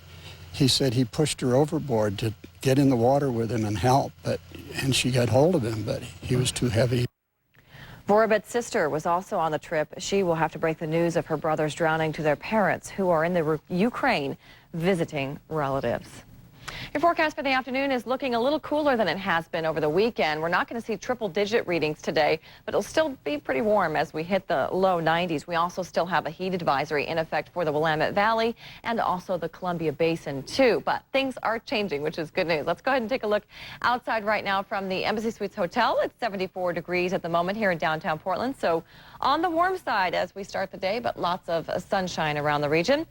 he said he pushed her overboard to get in the water with him and help, and she got hold of him, but he was too heavy. Vorbetz's sister was also on the trip. She will have to break the news of her brother's drowning to their parents, who are in the Ukraine visiting relatives. Your forecast for the afternoon is looking a little cooler than it has been over the weekend. We're not going to see triple-digit readings today, but it'll still be pretty warm as we hit the low 90s. We also still have a heat advisory in effect for the Willamette Valley and also the Columbia Basin, too. But things are changing, which is good news. Let's go ahead and take a look outside right now from the Embassy Suites Hotel. It's 74 degrees at the moment here in downtown Portland, so on the warm side as we start the day, but lots of sunshine around the region.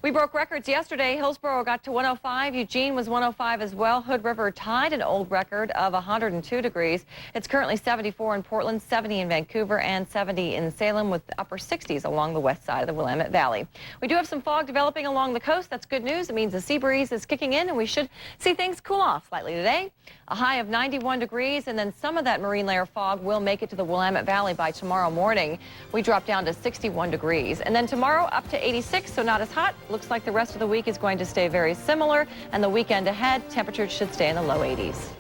We broke records yesterday. Hillsborough got to 105. Eugene was 105 as well. Hood River tied an old record of 102 degrees. It's currently 74 in Portland, 70 in Vancouver, and 70 in Salem, with upper 60s along the west side of the Willamette Valley. We do have some fog developing along the coast. That's good news. It means the sea breeze is kicking in, and we should see things cool off slightly today. A high of 91 degrees, and then some of that marine layer fog will make it to the Willamette Valley by tomorrow morning. We drop down to 61 degrees. And then tomorrow up to 86, so not as hot. Looks like the rest of the week is going to stay very similar. And the weekend ahead, temperatures should stay in the low 80s.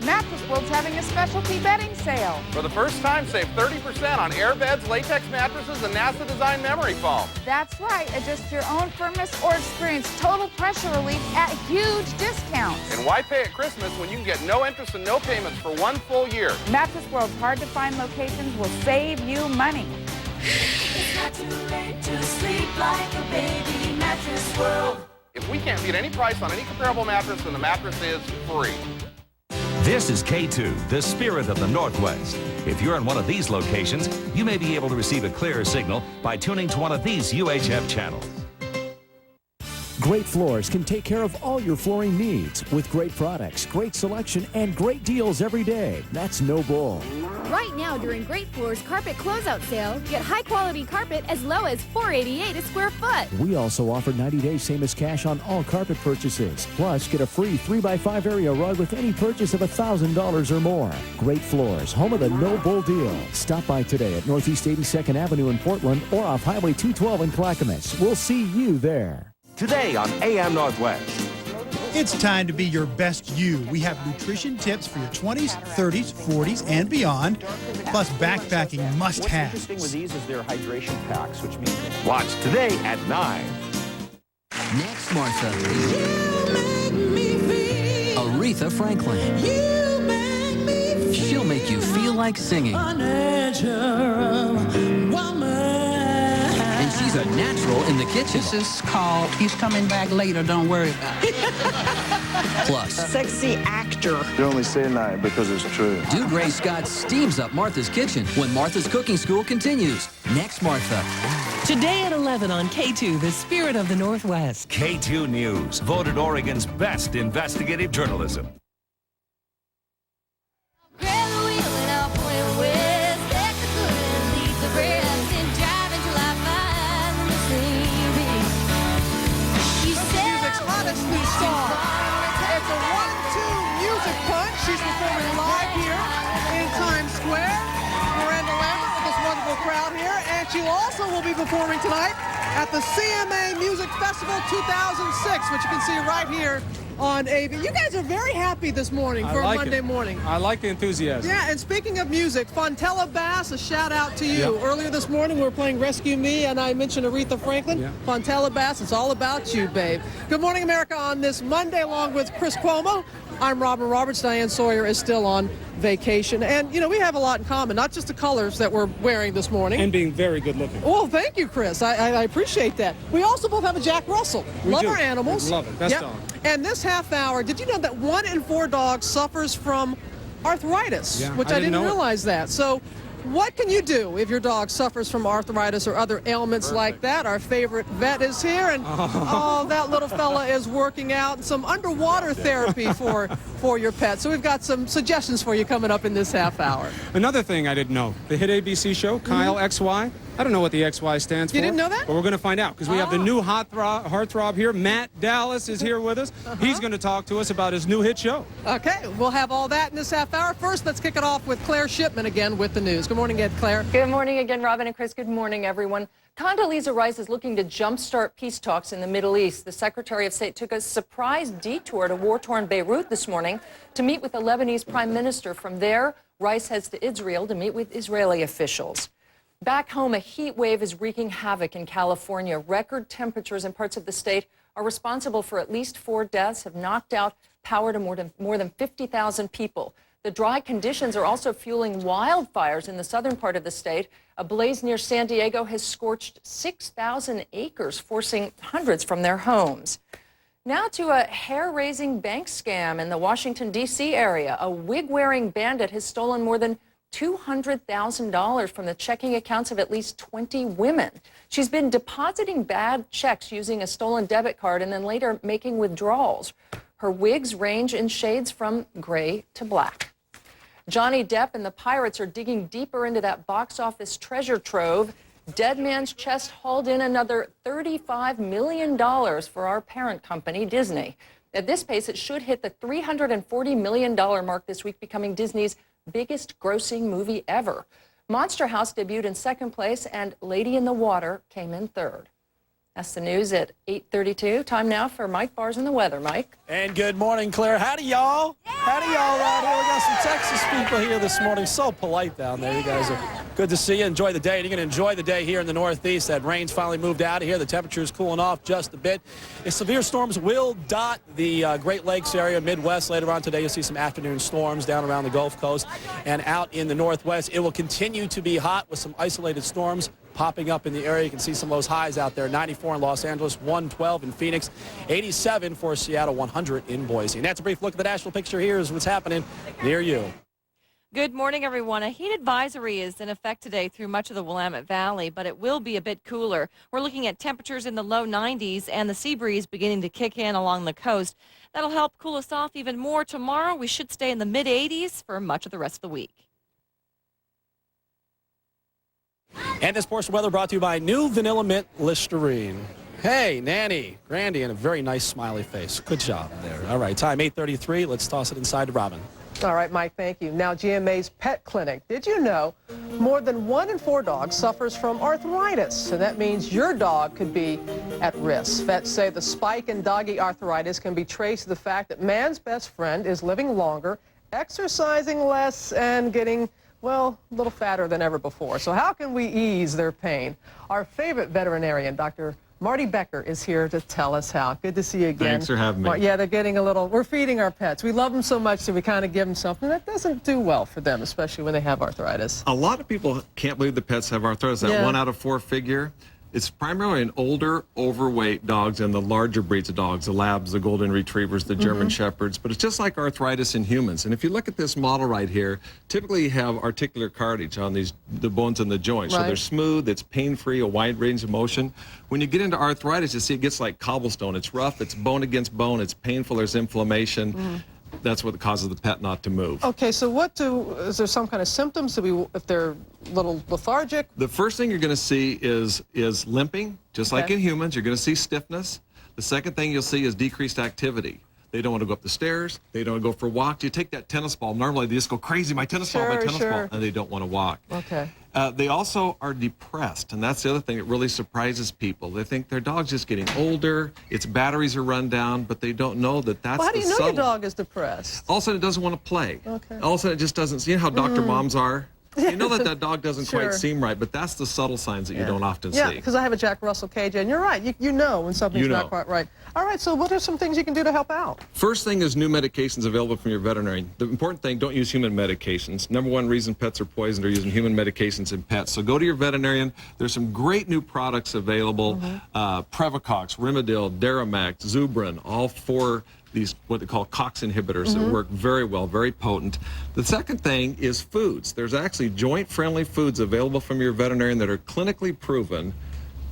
Mattress World's having a specialty bedding sale. For the first time, save 30% on air beds, latex mattresses, and NASA Design memory foam. That's right. Adjust your own firmness or experience total pressure relief at huge discounts. And why pay at Christmas when you can get no interest and no payments for 1 full year? Mattress World's hard-to-find locations will save you money. It's not too late to sleep like a baby. Mattress World. If we can't beat any price on any comparable mattress, then the mattress is free. This is K2, the spirit of the Northwest. If you're in one of these locations, you may be able to receive a clearer signal by tuning to one of these UHF channels. Great Floors can take care of all your flooring needs with great products, great selection, and great deals every day. That's no bull. Right now during Great Floors Carpet Closeout Sale, get high-quality carpet as low as $4.88 a square foot. We also offer 90-day same-as cash on all carpet purchases. Plus, get a free 3x5 area rug with any purchase of $1,000 or more. Great Floors, home of the no bull deal. Stop by today at Northeast 82nd Avenue in Portland or off Highway 212 in Clackamas. We'll see you there. Today on AM Northwest. It's time to be your best you. We have nutrition tips for your 20s, 30s, 40s, and beyond, plus backpacking must-haves. What's interesting with these is their hydration packs, which means watch today at 9. Next, Martha. Aretha Franklin. She'll make you feel like singing. And she's a natural in the kitchen. This is called He's Coming Back Later, Don't Worry About It. Plus, Sexy actor. You only say that because it's true. Dude Ray Scott steams up Martha's Kitchen when Martha's Cooking School continues. Next, Martha. Today at 11 on K2, The Spirit of the Northwest. K2 News, voted Oregon's best investigative journalism. She's performing live here in Times Square. Miranda Lambert with this wonderful crowd here. And she also will be performing tonight at the CMA Music Festival 2006, which you can see right here on AV. You guys are very happy this morning for a Monday morning. I like the enthusiasm. Yeah, and speaking of music, Fontella Bass, a shout out to you. Yep. Earlier this morning we were playing Rescue Me, and I mentioned Aretha Franklin. Yep. Fontella Bass, it's all about you, babe. Good morning, America, on this Monday, along with Chris Cuomo. I'm Robin Roberts. Diane Sawyer is still on vacation. And, you know, we have a lot in common, not just the colors that we're wearing this morning. And being very good looking. Well, thank you, Chris. I appreciate that. We also both have a Jack Russell. Love our animals. We love it. Best dog. And this half hour, did you know that 1 in 4 dogs suffers from arthritis? Yeah, which I I didn't didn't know it. realize that. So what can you do if your dog suffers from arthritis or other ailments like that? Our favorite vet is here, and oh, that little fella is working out. Some underwater therapy for your pet. So we've got some suggestions for you coming up in this half hour. Another thing I didn't know, the hit ABC show, Kyle XY. I don't know what the XY stands for. You didn't know that? But we're going to find out because we have the new heartthrob here. Matt Dallas is here with us. He's going to talk to us about his new hit show. Okay, we'll have all that in this half hour. First, let's kick it off with Claire Shipman again with the news. Good morning, Claire. Good morning again, Robin and Chris. Good morning, everyone. Condoleezza Rice is looking to jumpstart peace talks in the Middle East. The Secretary of State took a surprise detour to war-torn Beirut this morning to meet with the Lebanese Prime Minister. From there, Rice heads to Israel to meet with Israeli officials. Back home, a heat wave is wreaking havoc in California. Record temperatures in parts of the state are responsible for at least 4 deaths, have knocked out power to more than 50,000 people. The dry conditions are also fueling wildfires in the southern part of the state. A blaze near San Diego has scorched 6,000 acres, forcing hundreds from their homes. Now to a hair-raising bank scam in the Washington, D.C. area. A wig-wearing bandit has stolen more than $200,000 from the checking accounts of at least 20 women. She's been depositing bad checks using a stolen debit card and then later making withdrawals. Her wigs range in shades from gray to black. Johnny Depp and the Pirates are digging deeper into that box office treasure trove. Dead Man's Chest hauled in another $35 million for our parent company, Disney. At this pace, it should hit the $340 million mark this week, becoming Disney's biggest grossing movie ever. Monster House debuted in second place, and Lady in the Water came in third. That's the news at 8:32. Time now for Mike Bars and the weather. Mike. And good morning, Claire. Howdy, y'all. Howdy, y'all, right here. We got some Texas people here this morning. So polite down there. You guys are good to see you. Enjoy the day. And you're going to enjoy the day here in the Northeast. That rain's finally moved out of here. The temperature is cooling off just a bit. Severe storms will dot the Great Lakes area, Midwest. Later on today, you'll see some afternoon storms down around the Gulf Coast and out in the Northwest. It will continue to be hot with some isolated storms popping up in the area. You can see some of those highs out there. 94 in Los Angeles, 112 in Phoenix, 87 for Seattle, 100 in Boise. And that's a brief look at the national picture. Here's what's happening near you. Good morning, everyone. A heat advisory is in effect today through much of the Willamette Valley, but it will be a bit cooler. We're looking at temperatures in the low 90s and the sea breeze beginning to kick in along the coast. That'll help cool us off even more tomorrow. We should stay in the mid-80s for much of the rest of the week. And this portion of weather brought to you by New Vanilla Mint Listerine. Hey, Nanny, Grandy, and a very nice smiley face. Good job there. All right, time 8:33. Let's toss it inside to Robin. All right, Mike, thank you. Now, GMA's Pet Clinic. Did you know more than 1 in 4 dogs suffers from arthritis? And that means your dog could be at risk. Vets say the spike in doggy arthritis can be traced to the fact that man's best friend is living longer, exercising less, and getting, well, a little fatter than ever before. So how can we ease their pain? Our favorite veterinarian, Dr. Marty Becker, is here to tell us how. Good to see you again. Thanks for having me. Yeah, they're getting a little, we're feeding our pets. We love them so much that we kind of give them something that doesn't do well for them, especially when they have arthritis. A lot of people can't believe the pets have arthritis, that 1 out of 4 figure. It's primarily in older, overweight dogs and the larger breeds of dogs, the Labs, the Golden Retrievers, the German Shepherds, but it's just like arthritis in humans. And if you look at this model right here, typically you have articular cartilage on the bones and the joints. So they're smooth, it's pain-free, a wide range of motion. When you get into arthritis, you see it gets like cobblestone. It's rough, it's bone against bone, it's painful, there's inflammation. That's what causes the pet not to move. Okay, so is there some kind of symptoms if they're a little lethargic? The first thing you're going to see is limping, just like in humans. You're going to see stiffness. The second thing you'll see is decreased activity. They don't want to go up the stairs. They don't want to go for walks. You take that tennis ball. Normally they just go crazy, my tennis ball, and they don't want to walk. Okay. They also are depressed, and that's the other thing that really surprises people. They think their dog's just getting older, its batteries are run down, but they don't know that that's how do you know your dog is depressed? All of a sudden it doesn't want to play. Okay. All of a sudden it just doesn't, you know how Dr. Moms are? You know that dog doesn't quite seem right, but that's the subtle signs that you don't often see. Yeah, because I have a Jack Russell KJ, and you're right. You know when something's not quite right. All right, so what are some things you can do to help out? First thing is new medications available from your veterinarian. The important thing, don't use human medications. Number one reason pets are poisoned are using human medications in pets. So go to your veterinarian. There's some great new products available. Previcox, Rimadyl, Deramax, Zubrin, all 4 these what they call COX inhibitors that work very well, very potent. The second thing is foods. There's actually joint-friendly foods available from your veterinarian that are clinically proven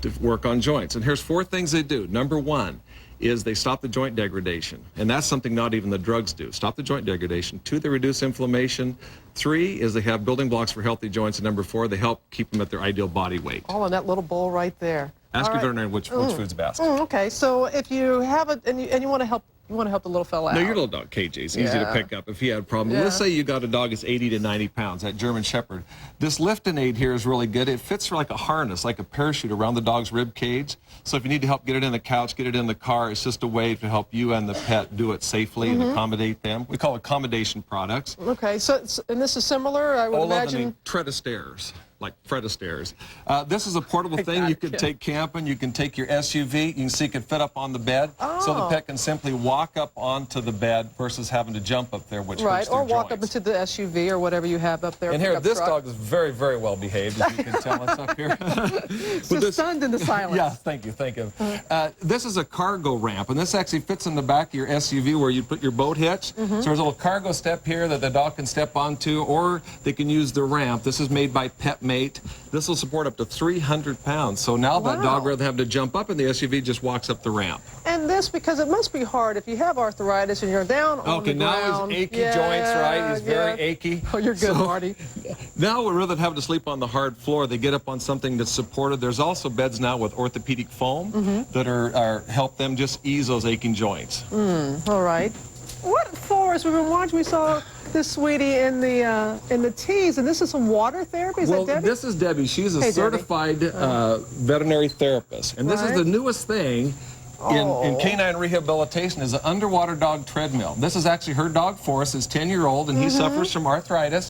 to work on joints. And here's 4 things they do. Number 1 is they stop the joint degradation. And that's something not even the drugs do. Stop the joint degradation. 2, they reduce inflammation. 3 is they have building blocks for healthy joints. And number 4, they help keep them at their ideal body weight. All in that little bowl right there. Ask your veterinarian which food's best. Okay, so if you have it and you want to help, the little fella out. No, your little dog, KJ's easy to pick up if he had a problem. Let's say you got a dog that's 80 to 90 pounds, that German Shepherd. This lifting aid here is really good. It fits like a harness, like a parachute around the dog's rib cage. So if you need to help get it in the couch, get it in the car, it's just a way to help you and the pet do it safely and accommodate them. We call it accommodation products. Okay, so and this is similar, I would imagine. Tread-a-stairs. Like Fred Astaire's. This is a portable thing you can take camping. You can take your SUV. You can see it can fit up on the bed. So the pet can simply walk up onto the bed versus having to jump up there, which hurts their or walk joints. up into the SUV or whatever you have up there. And here, this dog is very, very well behaved, as you can tell. It's up here. Just stunned in the silence. Yeah, thank you. This is a cargo ramp, and this actually fits in the back of your SUV where you put your boat hitch. So there's a little cargo step here that the dog can step onto, or they can use the ramp. This is made by PetMate. This will support up to 300 pounds. So now that dog, rather than having to jump up in the SUV, just walks up the ramp. And this, because it must be hard if you have arthritis and you're down on the ground. Now his achy joints, right? He's very achy. Oh, you're good, Marty. Now, rather than having to sleep on the hard floor, they get up on something that's supported. There's also beds now with orthopedic foam that are help them just ease those aching joints. All right. What for? As we were watching, we saw this sweetie in the teas, and this is some water therapy. Is that Debbie? This is Debbie. She's a certified veterinary therapist, and this is the newest thing in canine rehabilitation is an underwater dog treadmill. This is actually her dog, Forrest, is 10-year-old, and he suffers from arthritis.